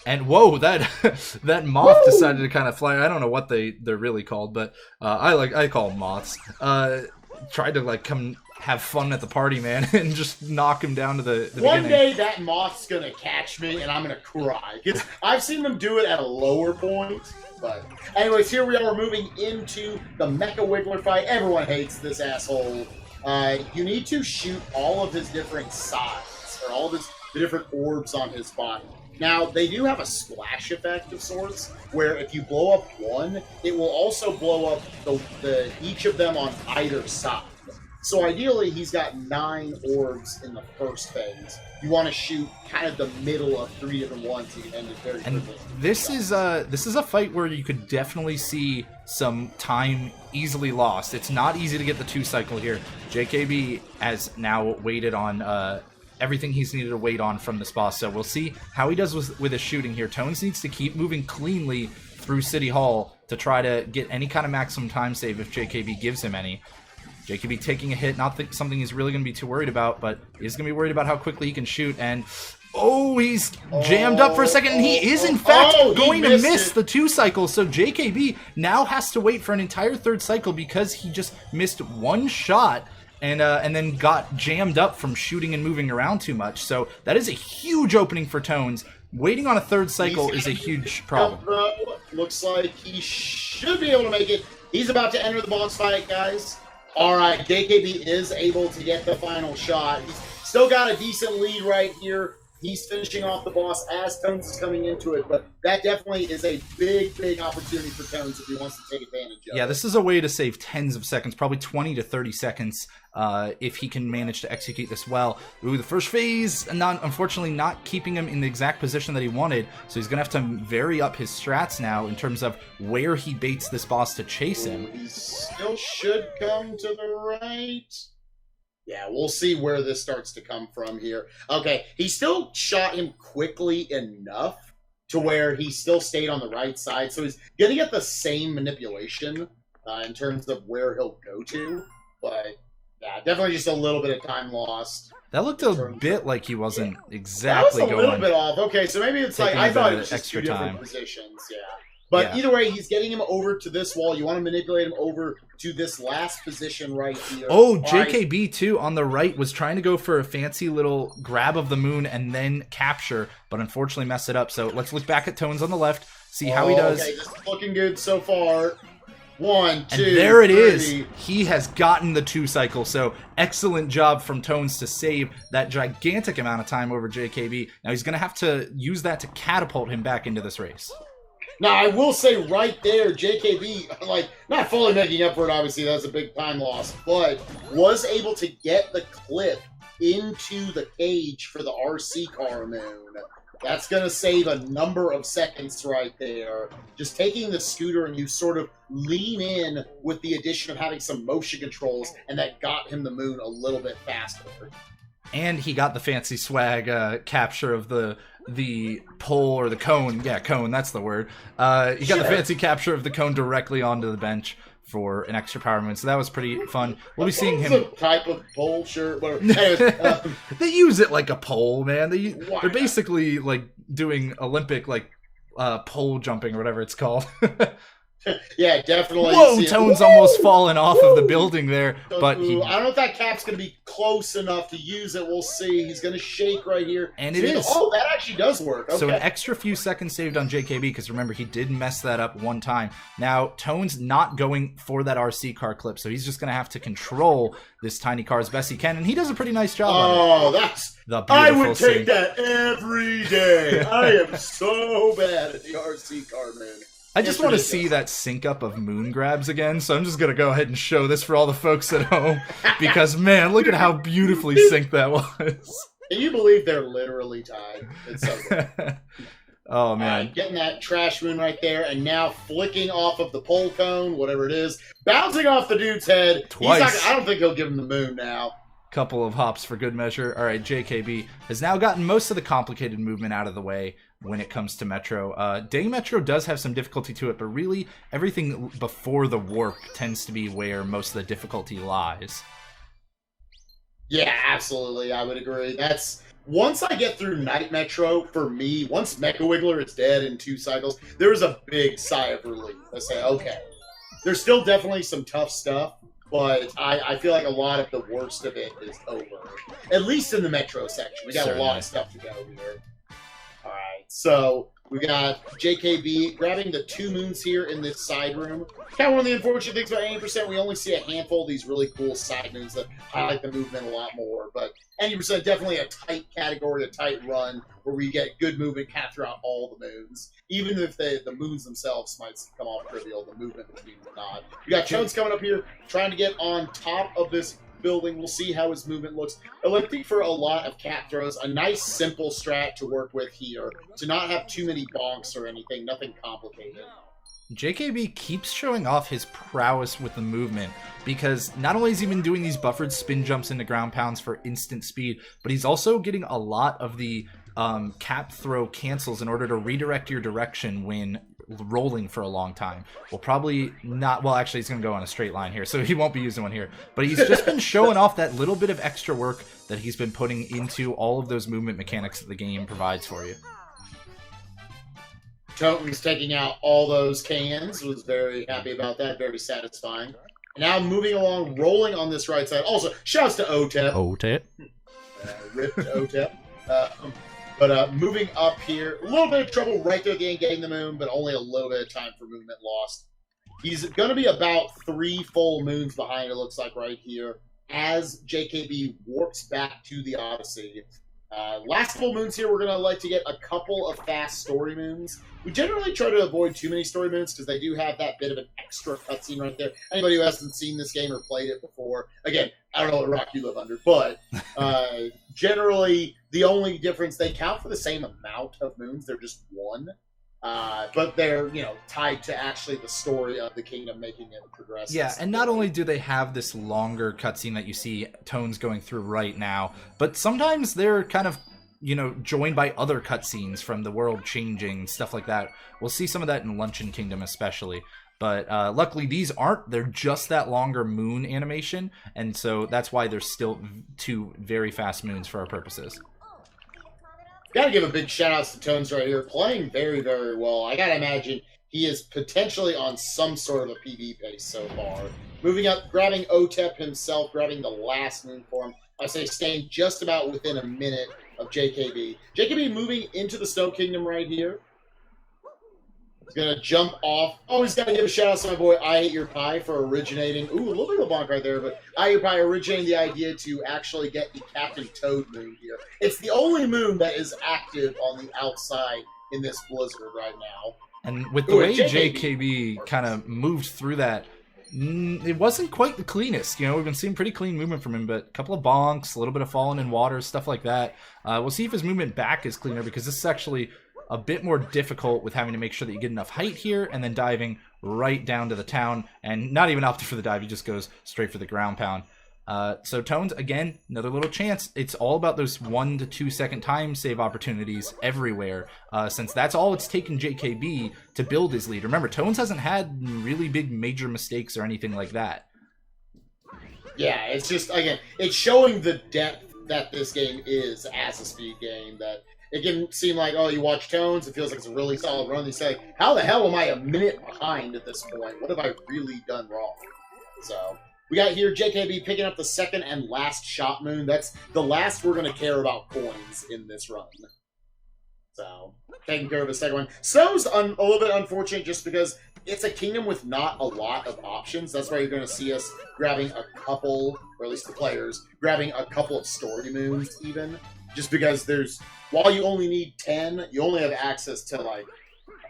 And whoa, that moth decided to kind of fly. I don't know what they're really called, but I call them moths. Tried to like come have fun at the party, man, and just knock him down to the One beginning. day that moth's gonna catch me and I'm gonna cry. Because I've seen them do it at a lower point. But anyways, here we are moving into the Mecha Wiggler fight. Everyone hates this asshole. You need to shoot all of his different sides, or all of the different orbs on his body. Now, they do have a splash effect of sorts, where if you blow up one, it will also blow up each of them on either side. So ideally, he's got 9 orbs in the first phase. You want to shoot kind of the middle of 3 different ones so you can end it very quickly. And this is a fight where you could definitely see some time easily lost. It's not easy to get the 2 cycle here. JKB has now waited on everything he's needed to wait on from this boss, so we'll see how he does with his shooting here. Tones needs to keep moving cleanly through City Hall to try to get any kind of maximum time save if JKB gives him any. JKB taking a hit, not something he's really going to be too worried about, but he's going to be worried about how quickly he can shoot, and he's jammed up for a second, and he is in fact going to miss the 2 cycles, so JKB now has to wait for an entire 3rd cycle because he just missed 1 shot, and then got jammed up from shooting and moving around too much. So that is a huge opening for Tones. Waiting on a 3rd cycle is a huge problem. Looks like he should be able to make it. He's about to enter the boss fight, guys. All right, JKB is able to get the final shot. He's still got a decent lead right here. He's finishing off the boss as Tones is coming into it, but that definitely is a big, big opportunity for Tones if he wants to take advantage of it. Yeah, this is a way to save tens of seconds, probably 20 to 30 seconds if he can manage to execute this well. Ooh, the first phase, unfortunately not keeping him in the exact position that he wanted, so he's going to have to vary up his strats now in terms of where he baits this boss to chase him. He still should come to the right. Yeah, we'll see where this starts to come from here. Okay, he still shot him quickly enough to where he still stayed on the right side. So he's going to get the same manipulation in terms of where he'll go to. But, yeah, definitely just a little bit of time lost. That looked a bit like he wasn't exactly going. That was a little bit off. Okay, so maybe it's like, I thought it was just 2 different time. Positions, yeah. But either way, he's getting him over to this wall. You want to manipulate him over to this last position right here. Oh, JKB, too, on the right, was trying to go for a fancy little grab of the moon and then capture, but unfortunately messed it up. So let's look back at Tones on the left, see how he does. Okay, this is looking good so far. 1, 2, and there it 3. is. He has gotten the 2 cycle. So excellent job from Tones to save that gigantic amount of time over JKB. Now he's going to have to use that to catapult him back into this race. Now, I will say right there, JKB, like, not fully making up for it, obviously, that's a big time loss, but was able to get the clip into the cage for the RC car moon. That's going to save a number of seconds right there. Just taking the scooter and you sort of lean in with the addition of having some motion controls, and that got him the moon a little bit faster. And he got the fancy swag capture of the pole or the cone. Yeah, cone, that's the word. He got the fancy capture of the cone directly onto the bench for an extra power moon. So that was pretty fun. We'll be seeing him. A type of pole, sure. Anyways, they use it like a pole, man. They're basically like doing Olympic pole jumping or whatever it's called. Yeah, definitely. Whoa, Tone's almost fallen off of the building there, but I don't know if that cap's going to be close enough to use it. We'll see. He's going to shake right here. And it is. Oh, that actually does work. Okay. So an extra few seconds saved on JKB, because remember, he did mess that up one time. Now, Tone's not going for that RC car clip, so he's just going to have to control this tiny car as best he can, and he does a pretty nice job on it. Oh, that's... I would take that every day. I am so bad at the RC car, man. I just want to see that sync up of moon grabs again, so I'm just going to go ahead and show this for all the folks at home, because, man, look at how beautifully synced that was. Can you believe they're literally tied? It's so good. Oh, man. Getting that trash moon right there, and now flicking off of the pole cone, whatever it is, bouncing off the dude's head. Twice. I don't think he'll give him the moon now. Couple of hops for good measure. All right, JKB has now gotten most of the complicated movement out of the way when it comes to Metro. Day Metro does have some difficulty to it, but really everything before the warp tends to be where most of the difficulty lies. Yeah, absolutely. I would agree. That's... Once I get through Night Metro, for me, once Mecha Wiggler is dead in 2 cycles, there was a big sigh of relief. I say, okay, there's still definitely some tough stuff, but I feel like a lot of the worst of it is over. At least in the Metro section. We got a lot of stuff to go here. Alright, so we got JKB grabbing the 2 moons here in this side room. Kind of one of the unfortunate things about 80%, we only see a handful of these really cool side moons that highlight the movement a lot more. But 80% definitely a tight category, a tight run, where we get good movement kind of throughout all the moons. Even if the moons themselves might come off trivial, the movement between them not. We got Tones coming up here, trying to get on top of this building. We'll see how his movement looks. Electing for a lot of cap throws. A nice, simple strat to work with here. To not have too many bonks or anything. Nothing complicated. JKB keeps showing off his prowess with the movement, because not only has he been doing these buffered spin jumps into ground pounds for instant speed, but he's also getting a lot of the cap throw cancels in order to redirect your direction when rolling for a long time. Well, probably not. Well, actually, he's going to go on a straight line here, so he won't be using one here. But he's just been showing off that little bit of extra work that he's been putting into all of those movement mechanics that the game provides for you. Toten's taking out all those cans. Was very happy about that. Very satisfying. And now moving along, rolling on this right side. Also, shouts to OTEP. OTEP. Rip to OTEP. But moving up here, a little bit of trouble right there at the end getting the moon, but only a little bit of time for movement lost. He's going to be about 3 full moons behind, it looks like, right here, as JKB warps back to the Odyssey. Last full moons here, we're going to like to get a couple of fast story moons. We generally try to avoid too many story moons because they do have that bit of an extra cutscene right there. Anybody who hasn't seen this game or played it before, again, I don't know what rock you live under, but generally the only difference, they count for the same amount of moons. They're just 1. But they're, tied to actually the story of the kingdom, making it progress. Yeah, and not only do they have this longer cutscene that you see Tones going through right now, but sometimes they're kind of, joined by other cutscenes from the world changing, stuff like that. We'll see some of that in Luncheon Kingdom especially. But luckily these aren't. They're just that longer moon animation, and so that's why there's still 2 very fast moons for our purposes. Gotta give a big shout out to Tones right here, playing very, very well. I gotta imagine he is potentially on some sort of a PB pace so far. Moving up, grabbing Otep himself, grabbing the last moon for him. I say staying just about within a minute of JKB. JKB moving into the Snow Kingdom right here. He's going to jump off. Oh, he's got to give a shout out to my boy I Hate Your Pie for originating. Ooh, a little bit of a bonk right there, but I Hate Your Pie originating the idea to actually get the Captain Toad moon here. It's the only moon that is active on the outside in this blizzard right now. And with the way JKB kind of moved through that, it wasn't quite the cleanest. You know, we've been seeing pretty clean movement from him, but a couple of bonks, a little bit of falling in water, stuff like that. We'll see if his movement back is cleaner, because this is actually a bit more difficult with having to make sure that you get enough height here and then diving right down to the town, and not even opting for the dive, he just goes straight for the ground pound. So Tones, again, another little chance. It's all about those 1 to 2 second time save opportunities everywhere, since that's all it's taken JKB to build his lead. Remember, Tones hasn't had really big major mistakes or anything like that. Yeah, it's just, again, it's showing the depth that this game is as a speed game, that it can seem like, oh, you watch Tones, it feels like it's a really solid run. You say, how the hell am I a minute behind at this point? What have I really done wrong? So we got here JKB picking up the second and last shot moon. That's the last we're going to care about coins in this run. So, taking care of the second one. Snow's a little bit unfortunate just because it's a kingdom with not a lot of options. That's why you're going to see us grabbing a couple, or at least the players, grabbing a couple of story moons even. Just because there's, while you only need 10, you only have access to, like,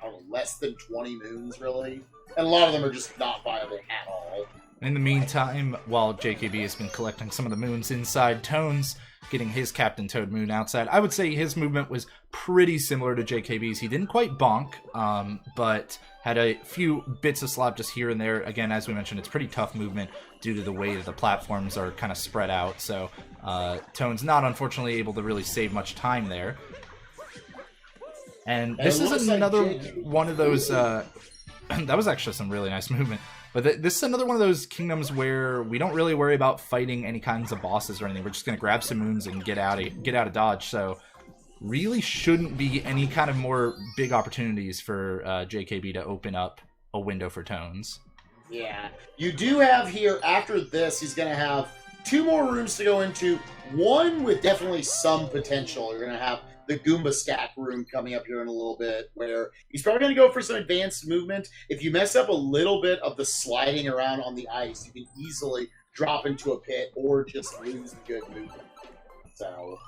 I don't know, less than 20 moons, really. And a lot of them are just not viable at all. In the meantime, while JKB has been collecting some of the moons inside, Tones getting his Captain Toad moon outside. I would say his movement was pretty similar to JKB's. He didn't quite bonk, but had a few bits of slop just here and there. Again, as we mentioned, it's pretty tough movement due to the way that the platforms are kind of spread out. So Tones not unfortunately able to really save much time there. And this is another one of those... that was actually some really nice movement. But this is another one of those kingdoms where we don't really worry about fighting any kinds of bosses or anything. We're just going to grab some moons and get out of dodge. So really shouldn't be any kind of more big opportunities for JKB to open up a window for Tones. Yeah. You do have here, after this, he's going to have 2 more rooms to go into. One with definitely some potential. You're going to have the Goomba stack room coming up here in a little bit, where he's probably going to go for some advanced movement. If you mess up a little bit of the sliding around on the ice, you can easily drop into a pit or just lose the good movement. So,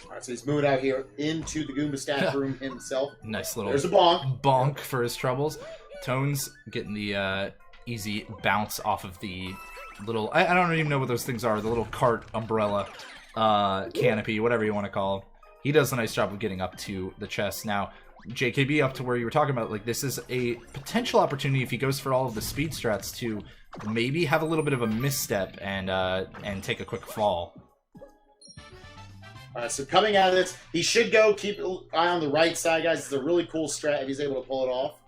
alright, so he's moving out here into the Goomba stack room himself. Nice little There's a bonk. Bonk for his troubles. Tones getting the easy bounce off of the little, I don't even know what those things are, the little cart umbrella canopy, whatever you want to call them. He does a nice job of getting up to the chest. Now, JKB, up to where you were talking about, like, this is a potential opportunity if he goes for all of the speed strats to maybe have a little bit of a misstep and take a quick fall. So coming out of this, he should go keep an eye on the right side, guys. It's a really cool strat if he's able to pull it off.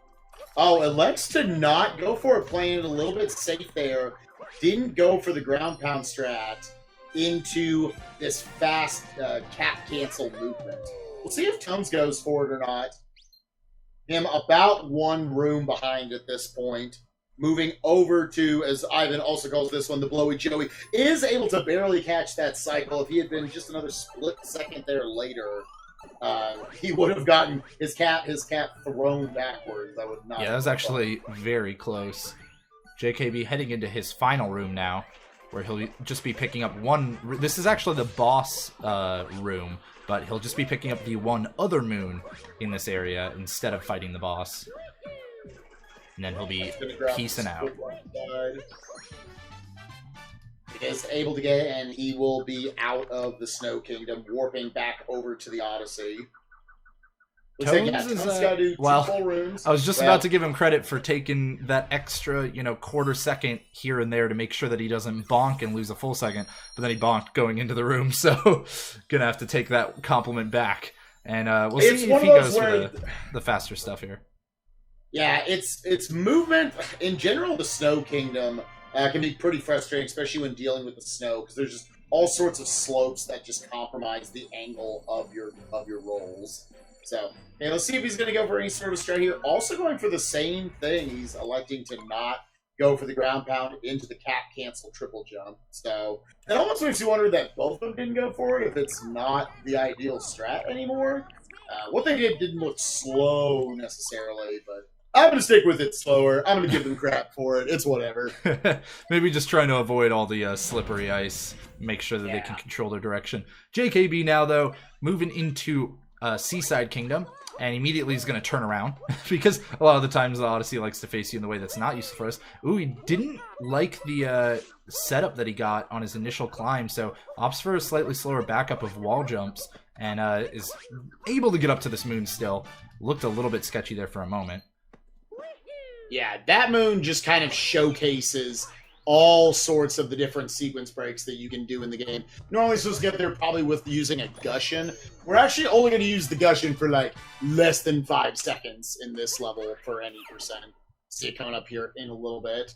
Oh, elects to not go for it, playing it a little bit safe there. Didn't go for the ground pound strat into this fast cap cancel movement. We'll see if Tones goes for it or not. Him about 1 room behind at this point. Moving over to, as Ivan also calls this one, the Blowy Joey. Is able to barely catch that cycle. If he had been just another split second there later, he would have gotten his cap thrown backwards. That would not. Yeah, that was actually very close. JKB heading into his final room now, where he'll just be picking up one... This is actually the boss room, but he'll just be picking up the one other moon in this area instead of fighting the boss. And then he'll be peacing out. He is able to get it, and he will be out of the Snow Kingdom, warping back over to the Odyssey. Tones is, well, I was just about to give him credit for taking that extra, quarter second here and there to make sure that he doesn't bonk and lose a full second, but then he bonked going into the room, so gonna have to take that compliment back. And we'll see if he goes for the faster stuff here. Yeah, it's movement. In general, the Snow Kingdom can be pretty frustrating, especially when dealing with the snow, because there's just all sorts of slopes that just compromise the angle of your rolls. So, and let's see if he's going to go for any sort of strat here. Also going for the same thing. He's electing to not go for the ground pound into the cap cancel triple jump. So, it almost makes you wonder that both of them didn't go for it if it's not the ideal strat anymore. What they did didn't look slow necessarily, but I'm going to stick with it slower. I'm going to give them crap for it. It's whatever. Maybe just trying to avoid all the slippery ice. Make sure that they can control their direction. JKB now, though, moving into Seaside Kingdom. And immediately he's going to turn around. Because a lot of the times the Odyssey likes to face you in the way that's not useful for us. Ooh, he didn't like the setup that he got on his initial climb. So opts for a slightly slower backup of wall jumps. And is able to get up to this moon still. Looked a little bit sketchy there for a moment. Yeah, that moon just kind of showcases all sorts of the different sequence breaks that you can do in the game. Normally supposed to get there probably with using a Gushin. We're actually only going to use the Gushin for like less than 5 seconds in this level for any percent. See it coming up here in a little bit.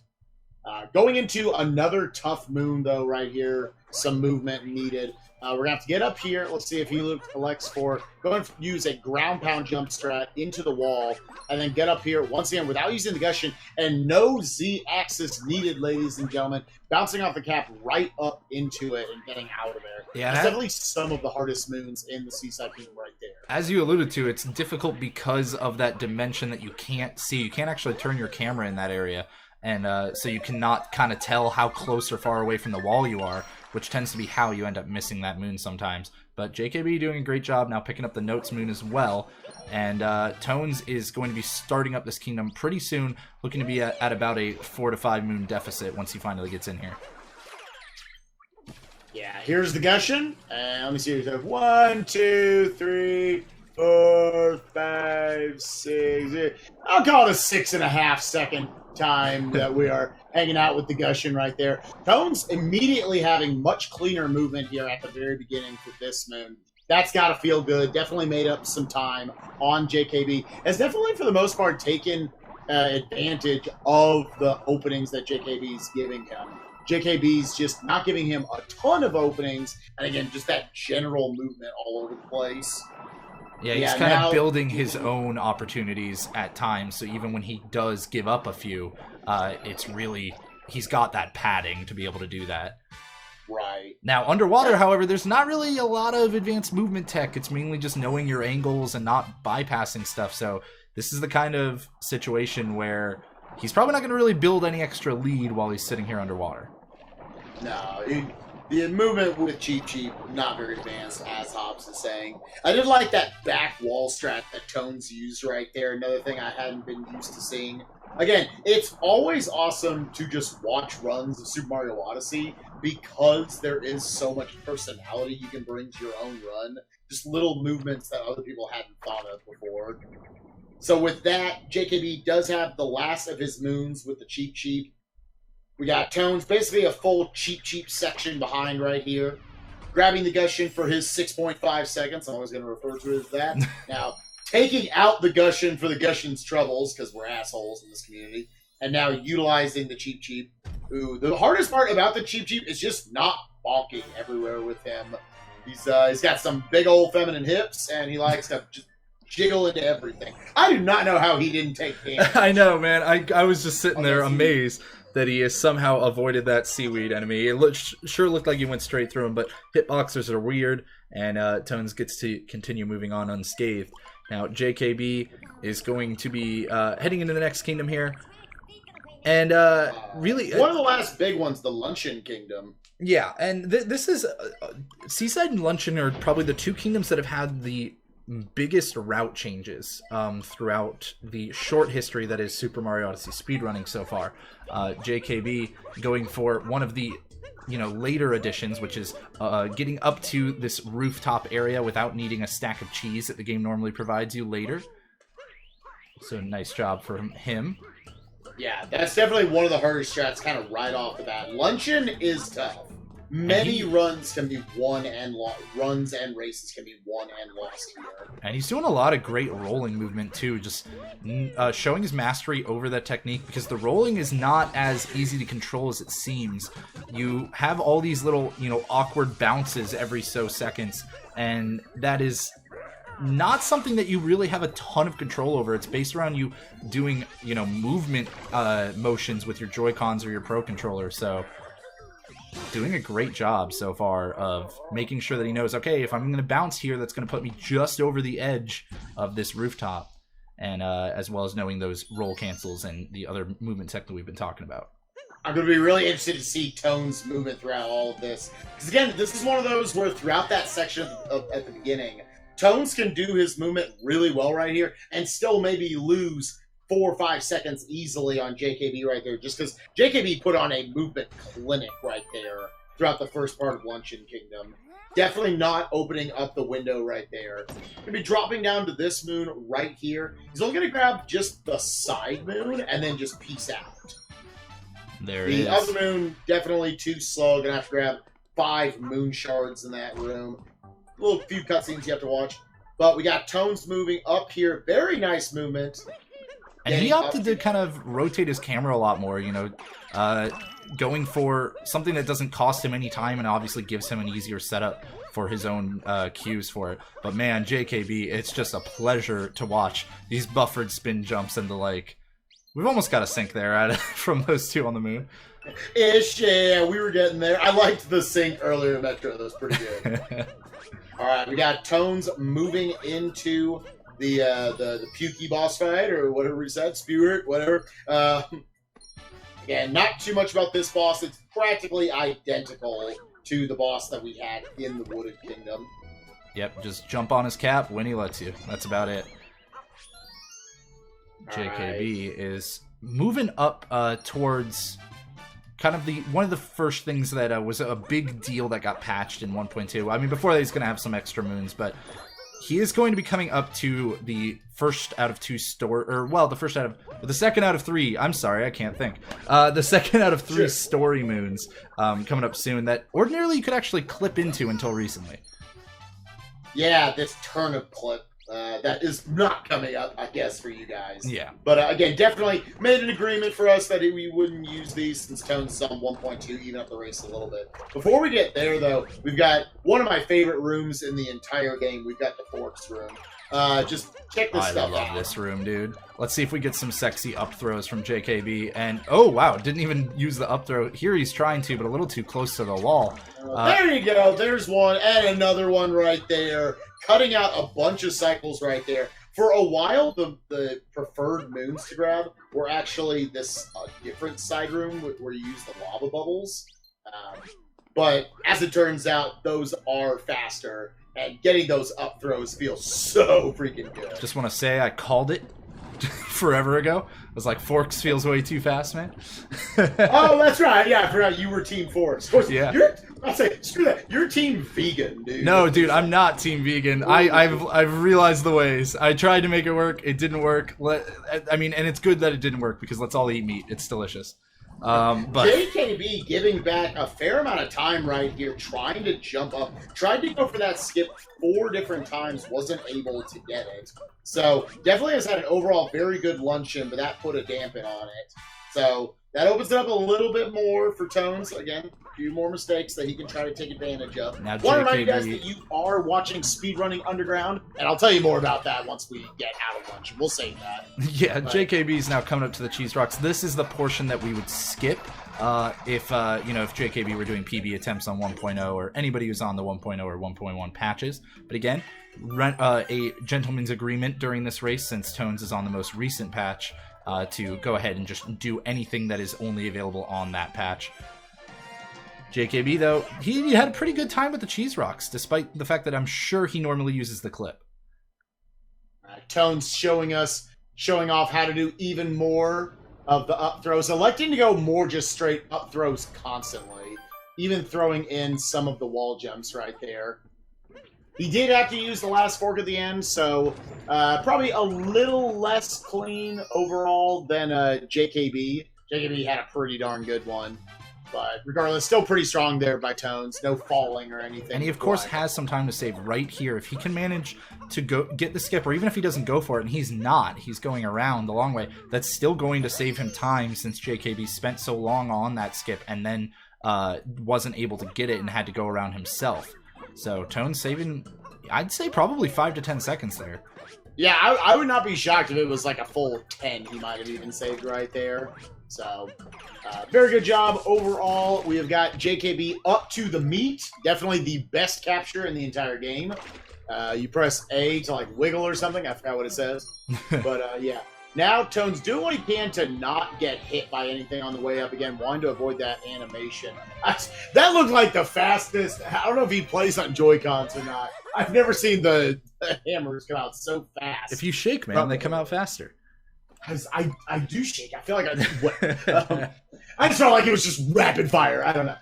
Going into another tough moon though right here. Some movement needed. We're going to have to get up here. Let's see if he elects for going to use a ground pound jump strat into the wall and then get up here once again without using the Gushin and no Z-axis needed, ladies and gentlemen. Bouncing off the cap right up into it and getting out of there. Yeah, that's definitely some of the hardest moons in the Seaside Kingdom right there. As you alluded to, it's difficult because of that dimension that you can't see. You can't actually turn your camera in that area. And so you cannot kind of tell how close or far away from the wall you are, which tends to be how you end up missing that moon sometimes. But JKB doing a great job now picking up the Notes moon as well. And Tones is going to be starting up this kingdom pretty soon, looking to be at about a 4 to 5 moon deficit once he finally gets in here. Yeah, here's the Gushin. And let me see. 1, 2, 3, 4, 5, 6. I'll call it a 6.5 second time that we are hanging out with the Gushin right there. Tones immediately having much cleaner movement here at the very beginning for this moon. That's got to feel good. Definitely made up some time on JKB. Has definitely, for the most part, taken advantage of the openings that JKB is giving him. JKB's just not giving him a ton of openings, and again, just that general movement all over the place. Yeah, he's kind of building his own opportunities at times, so even when he does give up a few, it's really, he's got that padding to be able to do that. Right. Now, underwater, however, there's not really a lot of advanced movement tech. It's mainly just knowing your angles and not bypassing stuff, so this is the kind of situation where he's probably not going to really build any extra lead while he's sitting here underwater. No, the movement with Cheap Cheap, not very advanced, as Hobson is saying. I did like that back wall strat that Tones used right there. Another thing I hadn't been used to seeing. Again, it's always awesome to just watch runs of Super Mario Odyssey because there is so much personality you can bring to your own run. Just little movements that other people hadn't thought of before. So with that, JKB does have the last of his moons with the Cheap Cheap. We got Tones, basically a full Cheap Cheap section behind right here. Grabbing the Gushin for his 6.5 seconds. I'm always going to refer to it as that. Now, taking out the Gushin for the Gushin's troubles, because we're assholes in this community. And now utilizing the Cheap Cheap. Ooh, the hardest part about the Cheap Cheap is just not bonking everywhere with him. He's got some big old feminine hips, and he likes to just jiggle into everything. I do not know how he didn't take damage. I know, man. I was just sitting there amazed that he has somehow avoided that seaweed enemy. It sure looked like he went straight through him, but hitboxers are weird, and Tones gets to continue moving on unscathed. Now, JKB is going to be heading into the next kingdom here. And really... one of the last big ones, the Luncheon Kingdom. Yeah, and this is... Seaside and Luncheon are probably the two kingdoms that have had the biggest route changes throughout the short history that is Super Mario Odyssey speedrunning so far. JKB going for one of the later additions, which is getting up to this rooftop area without needing a stack of cheese that the game normally provides you later. So nice job for him. Yeah, that's definitely one of the hardest strats kind of right off the bat. Luncheon is tough. Many runs can be won and runs and races can be won and lost here. And he's doing a lot of great rolling movement too, just showing his mastery over that technique, because the rolling is not as easy to control as it seems. You have all these little, awkward bounces every so seconds, and that is not something that you really have a ton of control over. It's based around you doing, you know, movement motions with your Joy-Cons or your Pro Controller. So doing a great job so far of making sure that he knows, okay, if I'm going to bounce here, that's going to put me just over the edge of this rooftop. And as well as knowing those roll cancels and the other movement tech that we've been talking about. I'm going to be really interested to see Tones' movement throughout all of this. Because again, this is one of those where throughout that section at the beginning, Tones can do his movement really well right here and still maybe lose 4 or 5 seconds easily on JKB right there, just because JKB put on a movement clinic right there throughout the first part of Luncheon Kingdom. Definitely not opening up the window right there. Going to be dropping down to this moon right here. He's only going to grab just the side moon and then just peace out. There it is. The other moon, definitely too slow. Going to have to grab 5 moon shards in that room. A little few cutscenes you have to watch. But we got Tones moving up here. Very nice movement. And he opted to kind of rotate his camera a lot more, you know, going for something that doesn't cost him any time and obviously gives him an easier setup for his own cues for it. But man, JKB, it's just a pleasure to watch these buffered spin jumps and the like. We've almost got a sync there from those two on the moon. Ish, yeah, we were getting there. I liked the sync earlier in Metro. That was pretty good. All right, we got Tones moving into the Pukey boss fight, or whatever we said, Spirit, whatever. Again, not too much about this boss. It's practically identical to the boss that we had in the Wooded Kingdom. Yep, just jump on his cap when he lets you. That's about it. JKB is moving up towards kind of one of the first things that was a big deal that got patched in 1.2. I mean, before that, he's going to have some extra moons, but he is going to be coming up to the first out of 2 the second out of 3. I'm sorry, I can't think. The second out of 3 story moons coming up soon that ordinarily you could actually clip into until recently. Yeah, this turnip clip. That is not coming up, I guess, for you guys. Yeah. But again, definitely made an agreement for us that we wouldn't use these since Tones is on 1.2, even up the race a little bit. Before we get there, though, we've got one of my favorite rooms in the entire game. We've got the Forks room. Just check this stuff out. I love this room, dude. Let's see if we get some sexy up throws from JKB. And, oh, wow, didn't even use the up throw. Here he's trying to, but a little too close to the wall. There you go. There's one, and another one right there. Cutting out a bunch of cycles right there. For a while, the preferred moons to grab were actually this different side room where you use the lava bubbles. But as it turns out, those are faster, and getting those up throws feels so freaking good. Just want to say I called it forever ago. I was like, Forks feels way too fast, man. Oh, that's right. Yeah, I forgot you were Team Forks. Of course, yeah. I'll say, screw that. You're Team Vegan, dude. No, dude, I'm not Team Vegan. I've realized the ways. I tried to make it work. It didn't work. I mean, and it's good that it didn't work because let's all eat meat. It's delicious. But JKB giving back a fair amount of time right here, trying to jump up, tried to go for that skip 4 different times, wasn't able to get it. So definitely has had an overall very good luncheon, but that put a dampen on it. So that opens it up a little bit more for Tones. Again, a few more mistakes that he can try to take advantage of. Now, I want to remind you guys that you are watching Speedrunning Underground, and I'll tell you more about that once we get out of lunch. We'll save that. Yeah, but JKB is now coming up to the Cheese Rocks. This is the portion that we would skip if JKB were doing PB attempts on 1.0 or anybody who's on the 1.0 or 1.1 patches. But again, a gentleman's agreement during this race, since Tones is on the most recent patch, to go ahead and just do anything that is only available on that patch. JKB, though, he had a pretty good time with the Cheese Rocks, despite the fact that I'm sure he normally uses the clip. Tones showing off how to do even more of the up throws, electing to go more just straight up throws constantly, even throwing in some of the wall jumps right there. He did have to use the last fork at the end, so probably a little less clean overall than JKB. JKB had a pretty darn good one. But regardless, still pretty strong there by Tones. No falling or anything. And he, of course, has some time to save right here. If he can manage to get the skip, or even if he doesn't go for it, and he's not, he's going around the long way, that's still going to save him time since JKB spent so long on that skip and then wasn't able to get it and had to go around himself. So Tones saving I'd say probably 5 to 10 seconds there. Yeah, I would not be shocked if it was like a full 10 he might have even saved right there. So, very good job overall. We have got JKB up to the meat. Definitely the best capture in the entire game. You press A to like wiggle or something. I forgot what it says. But yeah. Now Tones doing what he can to not get hit by anything on the way up again. Wanting to avoid that animation. That looked like the fastest. I don't know if he plays on Joy-Cons or not. I've never seen the hammers come out so fast. If you shake, man, they come out faster. I do shake. I feel like I just felt like it was just rapid fire. I don't know.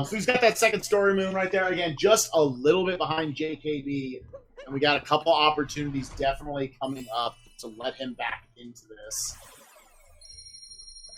So he's got that second story moon right there. Again, just a little bit behind JKB. And we got a couple opportunities definitely coming up to let him back into this.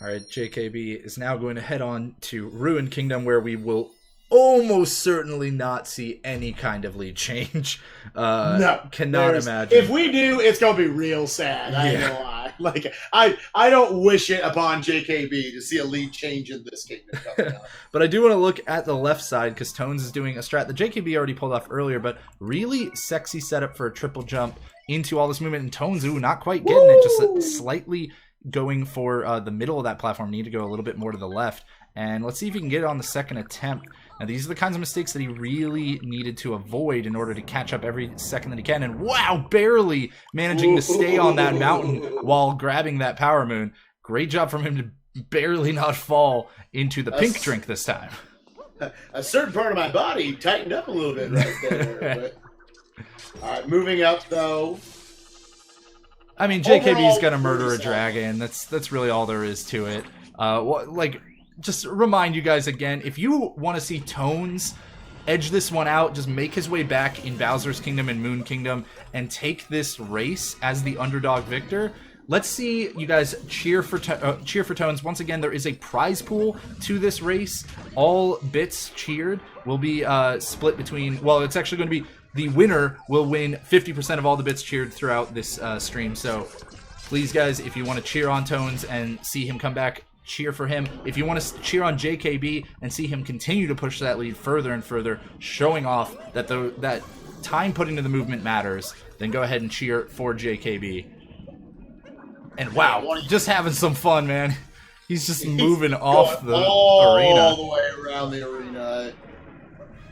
All right, JKB is now going to head on to Ruined Kingdom, where we will almost certainly not see any kind of lead change. No, cannot imagine. If we do, it's gonna be real sad. I ain't gonna lie. Like I don't wish it upon JKB to see a lead change in this kingdom coming up. But I do want to look at the left side because Tones is doing a strat that JKB already pulled off earlier, but really sexy setup for a triple jump into all this movement. And Tones, not quite getting it, just slightly going for the middle of that platform. Need to go a little bit more to the left. And let's see if he can get it on the second attempt. Now, these are the kinds of mistakes that he really needed to avoid in order to catch up every second that he can. And wow, barely managing to stay on that mountain while grabbing that power moon. Great job from him to barely not fall into the pink drink this time. A certain part of my body tightened up a little bit right there. But... All right, moving up, though. I mean, JKB's going to murder a dragon. That's really all there is to it. Just remind you guys again, if you want to see Tones edge this one out, just make his way back in Bowser's Kingdom and Moon Kingdom and take this race as the underdog victor. Let's see you guys cheer for Tones. Once again, there is a prize pool to this race. All bits cheered will be split between... Well, it's actually going to be... The winner will win 50% of all the bits cheered throughout this stream. So please, guys, if you want to cheer on Tones and see him come back, cheer for him. If you want to cheer on JKB and see him continue to push that lead further and further, showing off that that time put into the movement matters, then go ahead and cheer for JKB. And wow, just having some fun, man. He's just moving off the arena. All the way around the arena.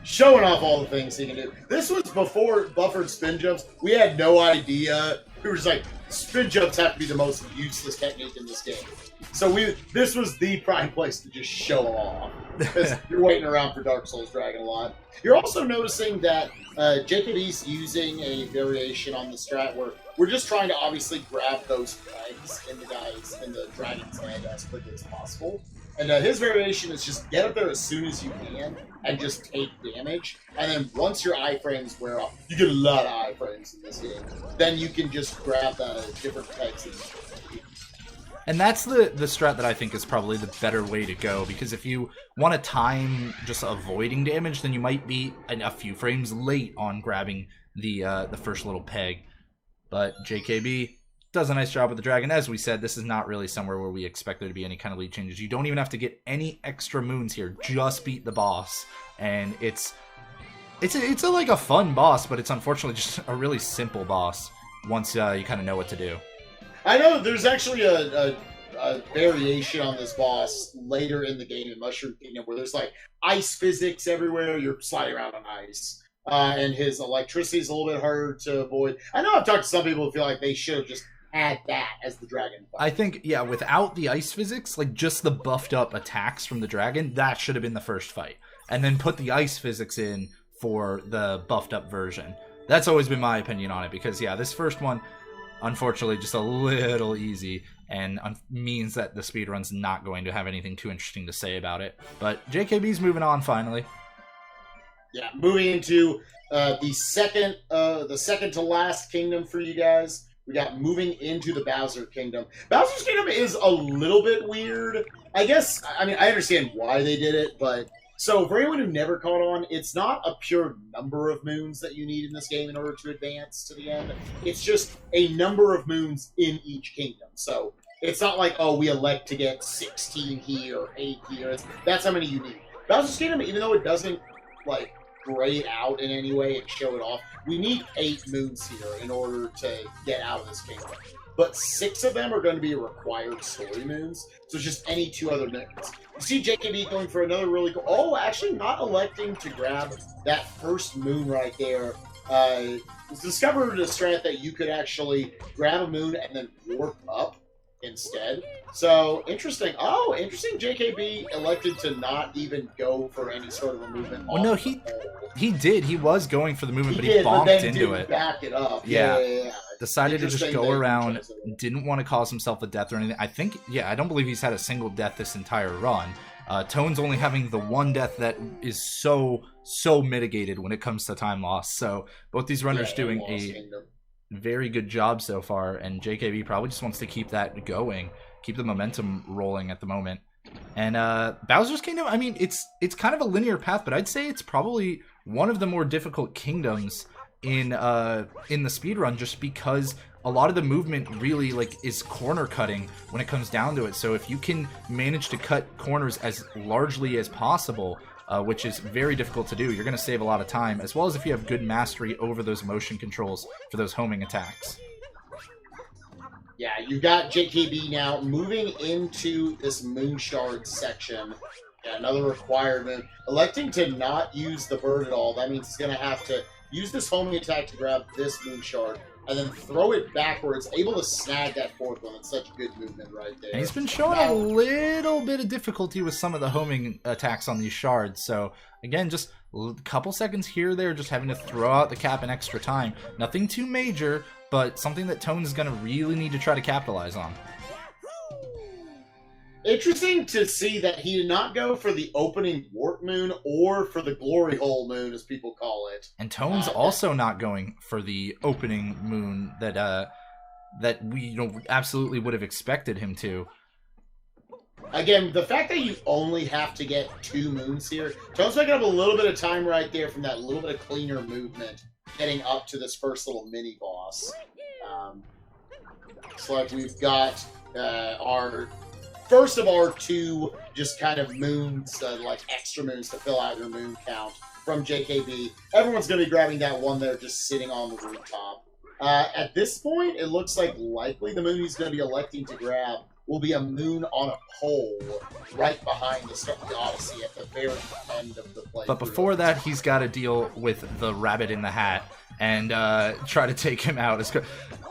Showing off all the things he can do. This was before buffered spin jumps. We had no idea. We were just like, spin jumps have to be the most useless technique in this game. So this was the prime place to just show off. Because you're waiting around for Dark Souls Dragon a lot. You're also noticing that JKB's using a variation on the strat where we're just trying to obviously grab those flags in the dragon's head as quickly as possible. And his variation is just get up there as soon as you can and just take damage. And then once your iframes wear off, you get a lot of iframes in this game. Then you can just grab the different pegs. And that's the strat that I think is probably the better way to go, because if you want to time just avoiding damage, then you might be a few frames late on grabbing the first little peg. But JKB does a nice job with the dragon. As we said, this is not really somewhere where we expect there to be any kind of lead changes. You don't even have to get any extra moons here. Just beat the boss. And it's like a fun boss, but it's unfortunately just a really simple boss once you kind of know what to do. I know there's actually a variation on this boss later in the game in Mushroom Kingdom where there's like ice physics everywhere. You're sliding around on ice. And his electricity is a little bit harder to avoid. I know I've talked to some people who feel like they should have just had that as the dragon fight. I think, yeah, without the ice physics, like just the buffed up attacks from the dragon, that should have been the first fight. And then put the ice physics in for the buffed up version. That's always been my opinion on it, because yeah, this first one, unfortunately, just a little easy, and means that the speedrun's not going to have anything too interesting to say about it. But JKB's moving on finally. Yeah, moving into the second to last kingdom for you guys. We got moving into the Bowser Kingdom. Bowser's Kingdom is a little bit weird. I guess, I mean, I understand why they did it, but... So, for anyone who never caught on, it's not a pure number of moons that you need in this game in order to advance to the end. It's just a number of moons in each kingdom. So, it's not like, oh, we elect to get 16 here or 8 here. That's how many you need. Bowser's Kingdom, even though it doesn't, like, grayed out in any way and show it off. We need 8 moons here in order to get out of this kingdom. But 6 of them are going to be required story moons, so it's just any 2 other moons. You see JKB going for another really cool... Oh, actually not electing to grab that first moon right there. Discovered a strat that you could actually grab a moon and then warp up instead. So, interesting. Oh, interesting. JKB elected to not even go for any sort of a movement. Well, no, he did. He was going for the movement, but he bonked into it. Back it up. Yeah. Decided to just go around. Didn't want to cause himself a death or anything. I think, I don't believe he's had a single death this entire run. Tones only having the 1 death that is so mitigated when it comes to time loss. So both these runners doing a very good job so far, and JKB probably just wants to keep that going, keep the momentum rolling at the moment. And Bowser's Kingdom, I mean, it's kind of a linear path, but I'd say it's probably one of the more difficult kingdoms in the speedrun, just because a lot of the movement really is corner cutting when it comes down to it. So if you can manage to cut corners as largely as possible, which is very difficult to do, you're going to save a lot of time, as well as if you have good mastery over those motion controls for those homing attacks. Yeah, you got JKB now moving into this moon shard section. Yeah, another requirement. Electing to not use the bird at all. That means he's going to have to use this homing attack to grab this moon shard, and then throw it backwards, able to snag that 4th one. It's such good movement right there. And he's been showing a little bit of difficulty with some of the homing attacks on these shards. So, again, just a couple seconds here or there, just having to throw out the cap in extra time. Nothing too major, but something that Tones is going to really need to try to capitalize on. Interesting to see that he did not go for the opening warp moon or for the glory hole moon, as people call it. And Tones also not going for the opening moon that we absolutely would have expected him to. Again, the fact that you only have to get 2 moons here, Tones picking up a little bit of time right there from that little bit of cleaner movement, getting up to this first little mini boss. Looks like we've got our first of our 2 just kind of moons, extra moons to fill out your moon count from JKB. Everyone's going to be grabbing that one there just sitting on the rooftop. At this point, it looks like likely the moon he's going to be electing to grab will be a moon on a pole right behind the start of the Odyssey at the very end of the play. But before that, he's got to deal with the rabbit in the hat and try to take him out.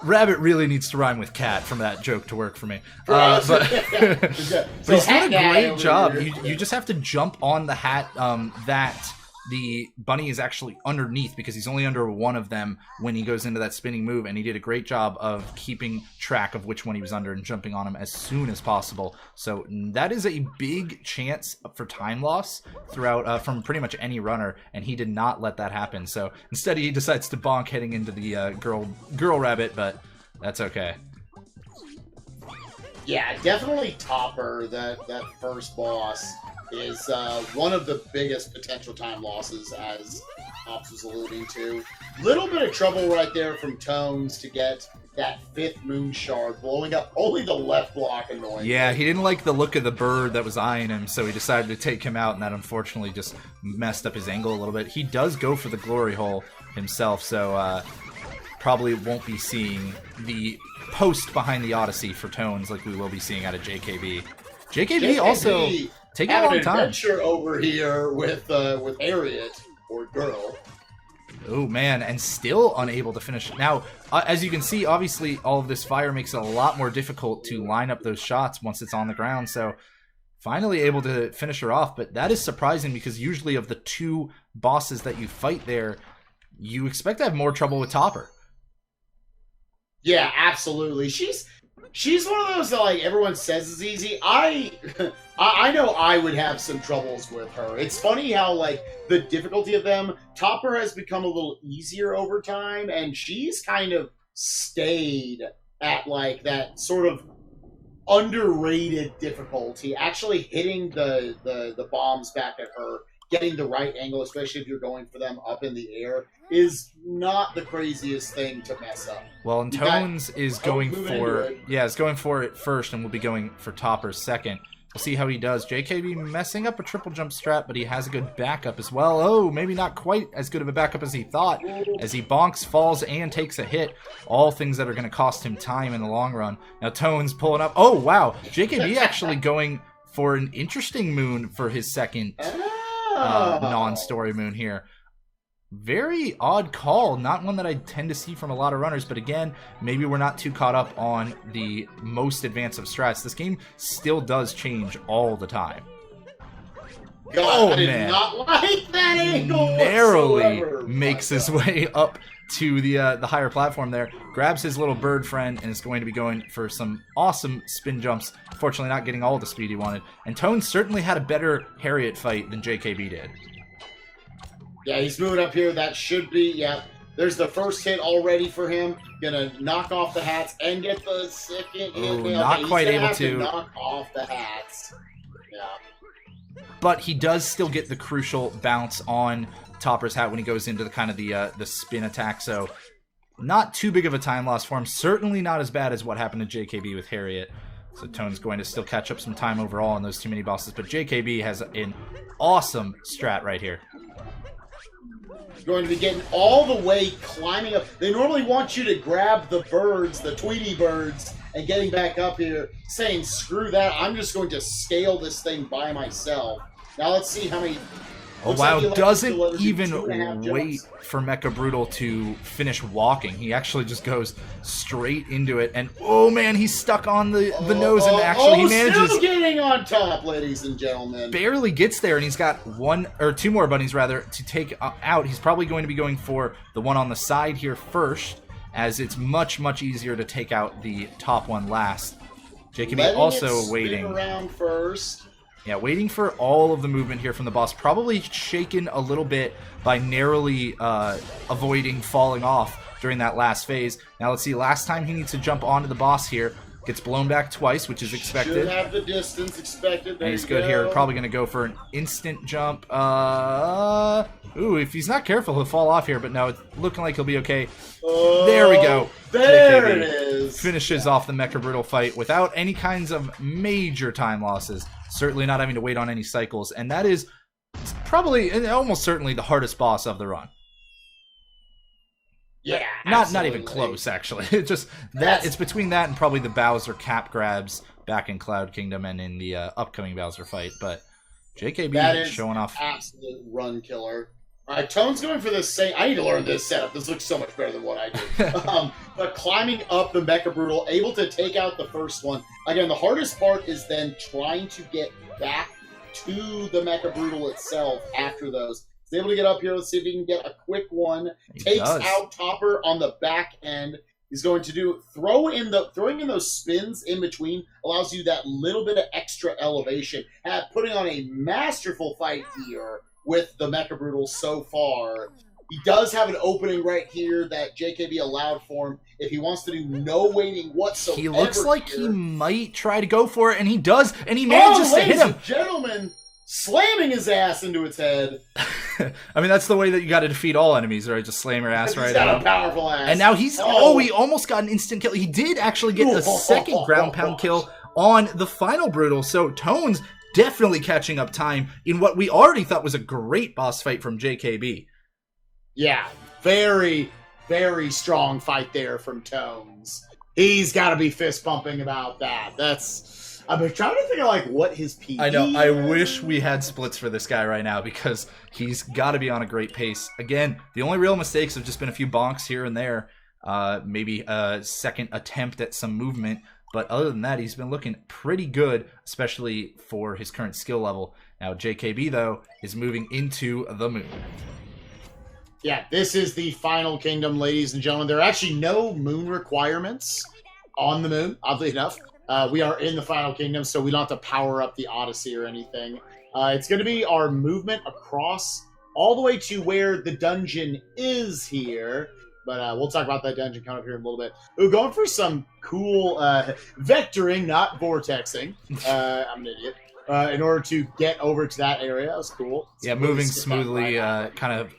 Rabbit really needs to rhyme with cat from that joke to work for me. But he's done a great job. You just have to jump on the hat that the bunny is actually underneath, because he's only under 1 of them when he goes into that spinning move, and he did a great job of keeping track of which one he was under and jumping on him as soon as possible. So that is a big chance for time loss throughout from pretty much any runner, and he did not let that happen. So instead he decides to bonk heading into the girl rabbit, but that's okay. Yeah, definitely Topper, that first boss, is one of the biggest potential time losses, as Hobson was alluding to. Little bit of trouble right there from Tones to get that 5th moon shard, blowing up only the left block annoying. Yeah, he didn't like the look of the bird that was eyeing him, so he decided to take him out, and that unfortunately just messed up his angle a little bit. He does go for the glory hole himself, so probably won't be seeing the post behind the Odyssey for Tones like we will be seeing out of JKB. JKB also taking a long time. Adventure over here with Harriet, or girl. Oh man, and still unable to finish. Now, as you can see, obviously all of this fire makes it a lot more difficult to line up those shots once it's on the ground. So finally able to finish her off, but that is surprising, because usually of the 2 bosses that you fight there, you expect to have more trouble with Topper. Yeah, absolutely. She's one of those that everyone says is easy. I know I would have some troubles with her. It's funny how the difficulty of them, Topper has become a little easier over time, and she's kind of stayed at that sort of underrated difficulty. Actually hitting the bombs back at her, getting the right angle, especially if you're going for them up in the air, is not the craziest thing to mess up. Well, and Tones is going for is going for it first, and we'll be going for Topper second. We'll see how he does. JKB messing up a triple jump strat, but he has a good backup as well. Oh, maybe not quite as good of a backup as he thought, as he bonks, falls, and takes a hit. All things that are going to cost him time in the long run. Now Tones pulling up. Oh, wow. JKB actually going for an interesting moon for his second non-story moon here. Very odd call, not one that I tend to see from a lot of runners, but again, maybe we're not too caught up on the most advanced of strats. This game still does change all the time. God, I did not like that angle narrowly whatsoever. Makes his way up to the higher platform there, grabs his little bird friend, and is going to be going for some awesome spin jumps. Fortunately, not getting all the speed he wanted. And Tone certainly had a better Harriet fight than JKB did. Yeah, he's moving up here. That should be, yeah. There's the first hit already for him. Gonna knock off the hats and get the second hit. Oh, not quite able to knock off the hats. Yeah. But he does still get the crucial bounce on Topper's hat when he goes into the kind of the spin attack. So not too big of a time loss for him. Certainly not as bad as what happened to JKB with Harriet. So Tone's going to still catch up some time overall on those two mini bosses. But JKB has an awesome strat right here. Going to be getting all the way climbing up. They normally want you to grab the birds, the Tweety birds, and getting back up here, saying, screw that, I'm just going to scale this thing by myself. Now let's see how many... Oh, wow, doesn't even wait for Mecha Brutal to finish walking. He actually just goes straight into it, and oh man, he's stuck on the nose, and actually he manages... Still getting on top, ladies and gentlemen. Barely gets there, and he's got two more bunnies, rather, to take out. He's probably going to be going for the one on the side here first, as it's much, much easier to take out the top one last. JKB also waiting. Around first. Yeah, waiting for all of the movement here from the boss. Probably shaken a little bit by narrowly avoiding falling off during that last phase. Now let's see, last time he needs to jump onto the boss here. Gets blown back twice, which is expected. Should have the distance expected. There and he's good here. Probably going to go for an instant jump. Ooh, if he's not careful, he'll fall off here. But no, it's looking like he'll be okay. There we go. There JKB it is. Finishes off the Mecha Brutal fight without any kinds of major time losses. Certainly not having to wait on any cycles. And that is probably, and almost certainly, the hardest boss of the run. Yeah, not even close, actually. It's just that it's between that and probably the Bowser cap grabs back in Cloud Kingdom and in the upcoming Bowser fight. But JKB showing off. Absolute run killer. All right, Tone's going for this same. I need to learn this setup. This looks so much better than what I do. But climbing up the Mecha Brutal, able to take out the first one. Again, the hardest part is then trying to get back to the Mecha Brutal itself after those. He's able to get up here. Let's see if he can get a quick one. Takes out Topper on the back end. He's going to do throwing in those spins in between allows you that little bit of extra elevation. Putting on a masterful fight here with the Mecha Brutal so far. He does have an opening right here that JKB allowed for him if he wants to do no waiting whatsoever. He looks like he might try to go for it, and he does, and he manages to hit him. Ladies and gentlemen, slamming his ass into its head. I mean, that's the way that you got to defeat all enemies, right? Just slam your ass right out. He's got a powerful ass. And now he almost got an instant kill. He did actually get the second ground pound kill on the final Brutal. So Tones definitely catching up time in what we already thought was a great boss fight from JKB. Yeah, very, very strong fight there from Tones. He's got to be fist pumping about that. I'm trying to think of like what his PD I know. I wish we had splits for this guy right now because he's got to be on a great pace. Again, the only real mistakes have just been a few bonks here and there. Maybe a second attempt at some movement. But other than that, he's been looking pretty good, especially for his current skill level. Now, JKB, though, is moving into the moon. Yeah, this is the final kingdom, ladies and gentlemen. There are actually no moon requirements on the moon, oddly enough. We are in the final kingdom, so we don't have to power up the Odyssey or anything. It's going to be our movement across all the way to where the dungeon is here. But we'll talk about that dungeon coming up here in a little bit. We're going for some cool vectoring, not vortexing. I'm an idiot. In order to get over to that area. That was cool. Yeah, moving smoothly, kind of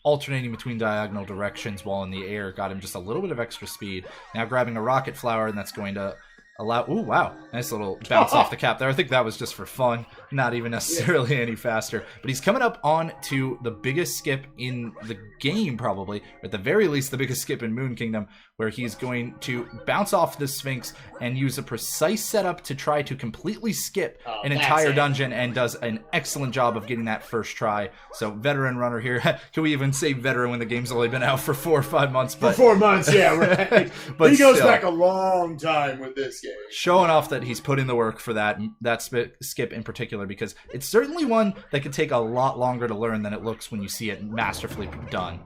alternating between diagonal directions while in the air got him just a little bit of extra speed. Now grabbing a rocket flower, and that's going to allow... Ooh, wow. Nice little bounce off the cap there. I think that was just for fun, not even necessarily any faster. But he's coming up on to the biggest skip in the game, probably. Or at the very least, the biggest skip in Moon Kingdom, where he's going to bounce off the Sphinx and use a precise setup to try to completely skip an entire dungeon, and does an excellent job of getting that first try. So, veteran runner here. Can we even say veteran when the game's only been out for 4 or 5 months? But, for 4 months, yeah, right. But he goes back a long time with this game. Showing off that he's put in the work for that skip in particular, because it's certainly one that could take a lot longer to learn than it looks when you see it masterfully done.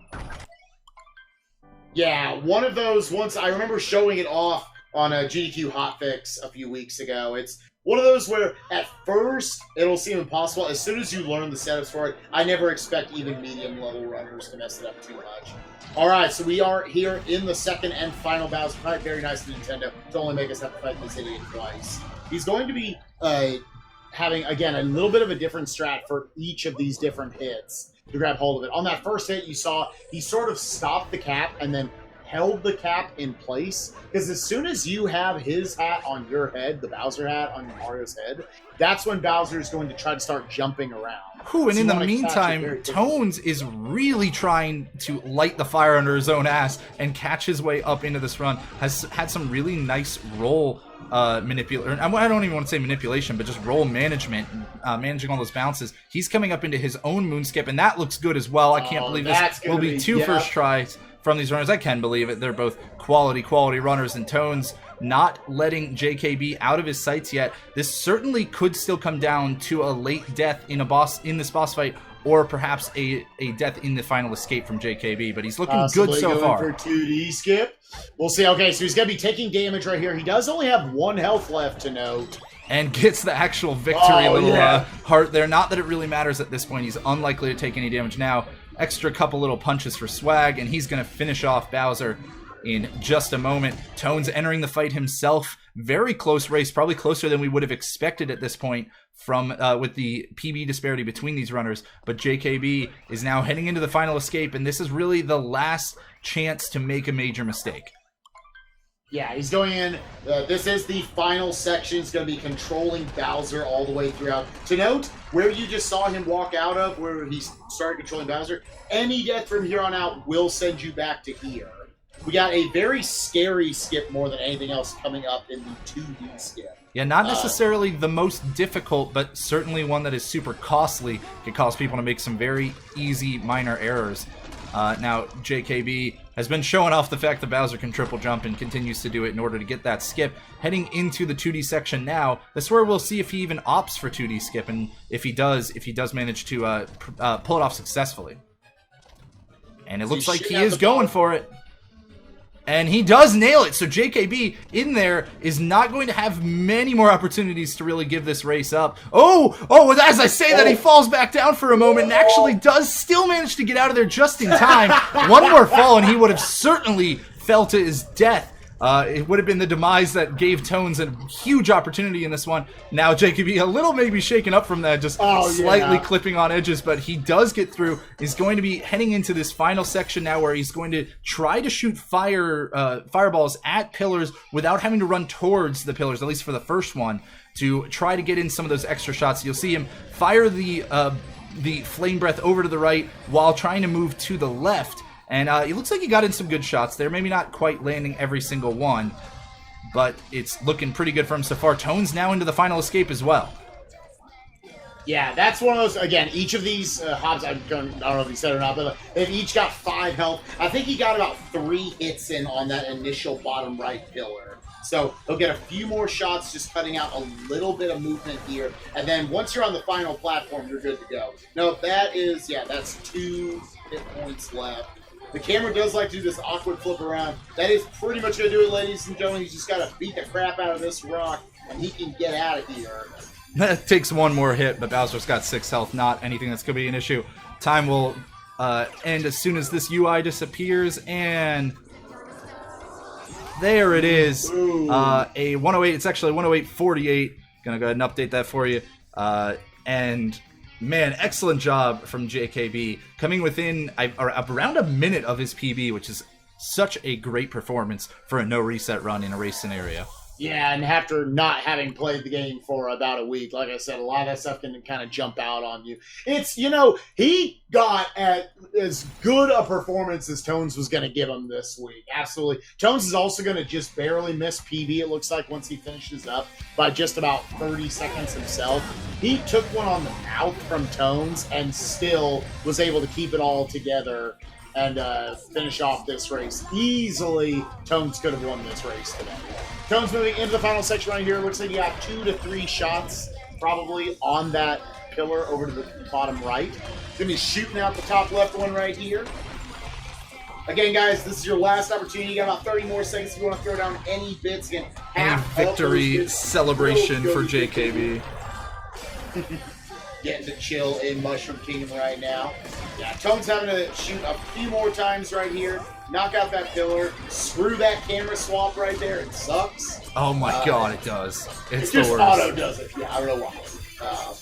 Yeah, one of those, once I remember showing it off on a GDQ hotfix a few weeks ago. It's one of those where at first it'll seem impossible. As soon as you learn the setups for it, I never expect even medium level runners to mess it up too much. Alright, so we are here in the second and final Bowser fight. Very nice of Nintendo to only make us have to fight this idiot twice. He's going to be having, again, a little bit of a different strat for each of these different hits to grab hold of it. On that first hit, you saw he sort of stopped the cap and then held the cap in place, because as soon as you have his hat on your head, the Bowser hat on Mario's head, that's when Bowser is going to try to start jumping around. Ooh, and in the meantime, Tones is really trying to light the fire under his own ass and catch his way up into this run. Has had some really nice roll manipulation. I don't even want to say manipulation, but just roll management, managing all those bounces. He's coming up into his own moonskip, and that looks good as well. I can't believe this will be two first tries from these runners. I can believe it. They're both quality runners, and Tones not letting JKB out of his sights yet. This certainly could still come down to a late death in this boss fight, or perhaps a death in the final escape from JKB, but he's looking good so far. For 2D skip. We'll see. Okay, so he's going to be taking damage right here. He does only have 1 health left to note. And gets the actual victory heart there. Not that it really matters at this point. He's unlikely to take any damage now. Extra couple little punches for swag, and he's going to finish off Bowser in just a moment. Tones entering the fight himself. Very close race, probably closer than we would have expected at this point from with the PB disparity between these runners. But JKB is now heading into the final escape, and this is really the last chance to make a major mistake. Yeah, he's going in. This is the final section. He's going to be controlling Bowser all the way throughout. To note, where you just saw him walk out of, where he started controlling Bowser, any death from here on out will send you back to here. We got a very scary skip more than anything else coming up in the 2D skip. Yeah, not necessarily the most difficult, but certainly one that is super costly. Could cause people to make some very easy minor errors. Now, JKB has been showing off the fact that Bowser can triple jump and continues to do it in order to get that skip. Heading into the 2D section now, that's where we'll see if he even opts for 2D skip, and if he does manage to pull it off successfully. And it looks like he is going for it. And he does nail it, so JKB in there is not going to have many more opportunities to really give this race up. As I say that, he falls back down for a moment and actually does still manage to get out of there just in time. One more fall and he would have certainly fell to his death. It would have been the demise that gave Tones a huge opportunity in this one. Now JKB a little maybe shaken up from that, just slightly clipping on edges, but he does get through. He's going to be heading into this final section now where he's going to try to shoot fireballs at pillars without having to run towards the pillars, at least for the first one, to try to get in some of those extra shots. You'll see him fire the flame breath over to the right while trying to move to the left. And it looks like he got in some good shots there. Maybe not quite landing every single one, but it's looking pretty good for him so far. Tones now into the final escape as well. Yeah, that's one of those, again, each of these Hobbs, I don't know if he said it or not, but they've each got 5 health. I think he got about 3 hits in on that initial bottom right pillar. So he'll get a few more shots, just cutting out a little bit of movement here. And then once you're on the final platform, you're good to go. No, that's 2 hit points left. The camera does like to do this awkward flip around. That is pretty much going to do it, ladies and gentlemen. He's just got to beat the crap out of this rock, and he can get out of here. That takes 1 more hit, but Bowser's got 6 health. Not anything that's going to be an issue. Time will end as soon as this UI disappears, and there it is. A 108. It's actually 108.48. Going to go ahead and update that for you. And man, excellent job from JKB, coming within around a minute of his PB, which is such a great performance for a no reset run in a race scenario. Yeah, and after not having played the game for about a week, like I said, a lot of that stuff can kind of jump out on you. It's, he got as good a performance as Tones was going to give him this week. Absolutely. Tones is also going to just barely miss PB, it looks like, once he finishes up by just about 30 seconds himself. He took one on the mouth from Tones and still was able to keep it all together and finish off this race. Easily, Tones could have won this race today. Tones moving into the final section right here. Looks like you got 2 to 3 shots probably on that pillar over to the bottom right. Going to be shooting out the top left one right here. Again, guys, this is your last opportunity. You got about 30 more seconds if you want to throw down any bits. Again, victory celebration for JKB. Getting to chill in Mushroom Kingdom right now. Yeah, Tones having to shoot a few more times right here. Knock out that pillar. Screw that camera swap right there. It sucks. Oh my god, it does. It's the just worst. Auto does it. Yeah, I don't know why.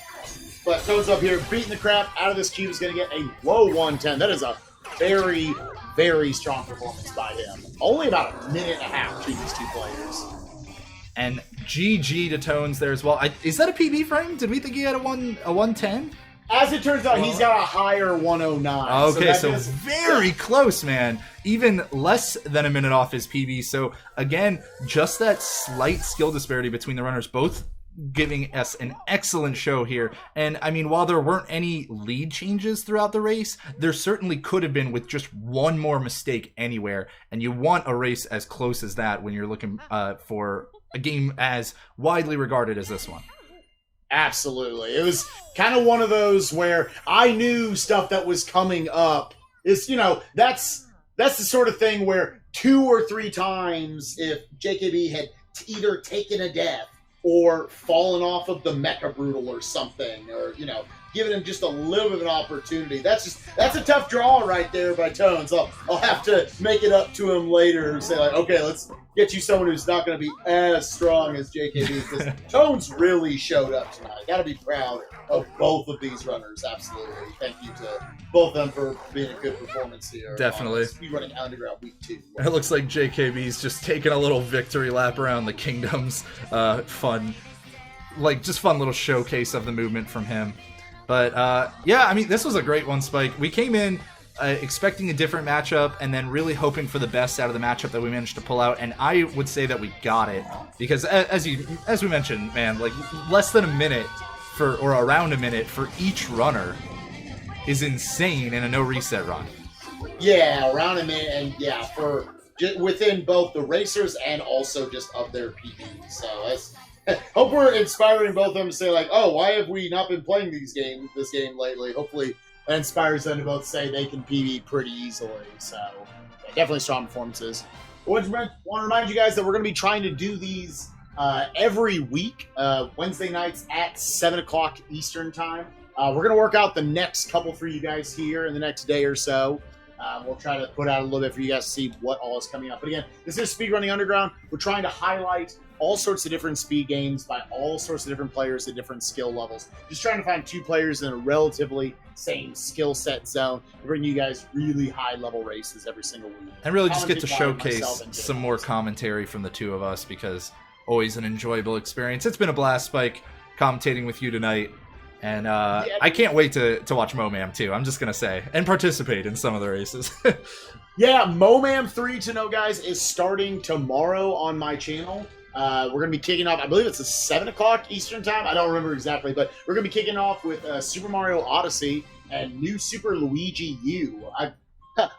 But Tones up here beating the crap out of this cube is going to get a low 110. That is a very, very strong performance by him. Only about a minute and a half between these two players. And GG to Tones there as well. Is that a PB frame? Did we think he had a 110? As it turns out, he's got a higher 109. Okay, so very close, man. Even less than a minute off his PB. So, again, just that slight skill disparity between the runners, both giving us an excellent show here. And, I mean, while there weren't any lead changes throughout the race, there certainly could have been with just one more mistake anywhere. And you want a race as close as that when you're looking for a game as widely regarded as this one. Absolutely. It was kind of one of those where I knew stuff that was coming up. It's, that's the sort of thing where 2 or 3 times if JKB had either taken a death or fallen off of the Mecha Brutal or something, or, giving him just a little bit of an opportunity. That's a tough draw right there by Tones. I'll have to make it up to him later and say, like, okay, let's get you someone who's not going to be as strong as JKB, because Tones really showed up tonight. Got to be proud of both of these runners, absolutely. Thank you to both of them for being a good performance here. Definitely. Speedrunning Underground Week 2. It looks like JKB's just taking a little victory lap around the kingdoms. Fun little showcase of the movement from him. But, yeah, I mean, this was a great one, Spike. We came in expecting a different matchup and then really hoping for the best out of the matchup that we managed to pull out. And I would say that we got it. Because, as we mentioned, man, like, less than a minute or around a minute for each runner is insane in a no-reset run. Yeah, around a minute, and, yeah, for within both the racers and also just of their PB. So, that's... Hope we're inspiring both of them to say, like, oh, why have we not been playing this game lately? Hopefully that inspires them to both say they can PB pretty easily. So, yeah, definitely strong performances. I want to remind you guys that we're going to be trying to do these every week, Wednesday nights at 7 o'clock Eastern Time. We're going to work out the next couple for you guys here in the next day or so. We'll try to put out a little bit for you guys to see what all is coming up. But again, this is Speedrunning Underground. We're trying to highlight all sorts of different speed games by all sorts of different players at different skill levels. Just trying to find 2 players in a relatively same skill set zone and bring you guys really high-level races every single week. And really just get to showcase some more commentary from the 2 of us, because always an enjoyable experience. It's been a blast, Spike, commentating with you tonight. And I can't wait to watch Momam, too, I'm just going to say, and participate in some of the races. Yeah, Momam 3 to know, guys, is starting tomorrow on my channel. We're going to be kicking off, I believe it's a 7 o'clock Eastern Time. I don't remember exactly, but we're going to be kicking off with Super Mario Odyssey and New Super Luigi U. I've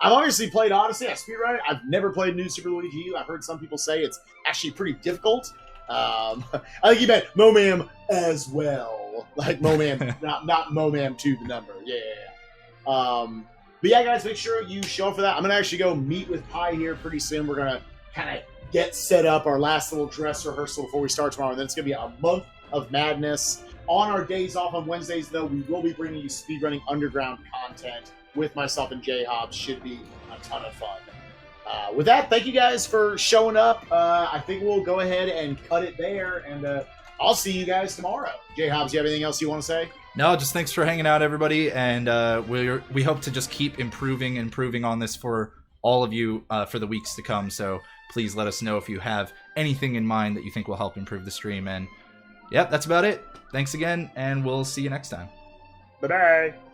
obviously played Odyssey. I speedrun it. I've never played New Super Luigi U. I've heard some people say it's actually pretty difficult. I think you meant Momam as well. Like Momam, not Momam 2, the number. Yeah. But yeah, guys, make sure you show up for that. I'm going to actually go meet with Pi here pretty soon. We're going to kind of get set up our last little dress rehearsal before we start tomorrow. And then it's going to be a month of madness. On our days off on Wednesdays, though, we will be bringing you Speedrunning Underground content with myself and JHobz. Should be a ton of fun. With that, thank you guys for showing up. I think we'll go ahead and cut it there, and I'll see you guys tomorrow. JHobz, you have anything else you want to say? No, just thanks for hanging out, everybody, and we hope to just keep improving on this for all of you for the weeks to come. So please let us know if you have anything in mind that you think will help improve the stream. And yeah, that's about it. Thanks again, and we'll see you next time. Bye-bye.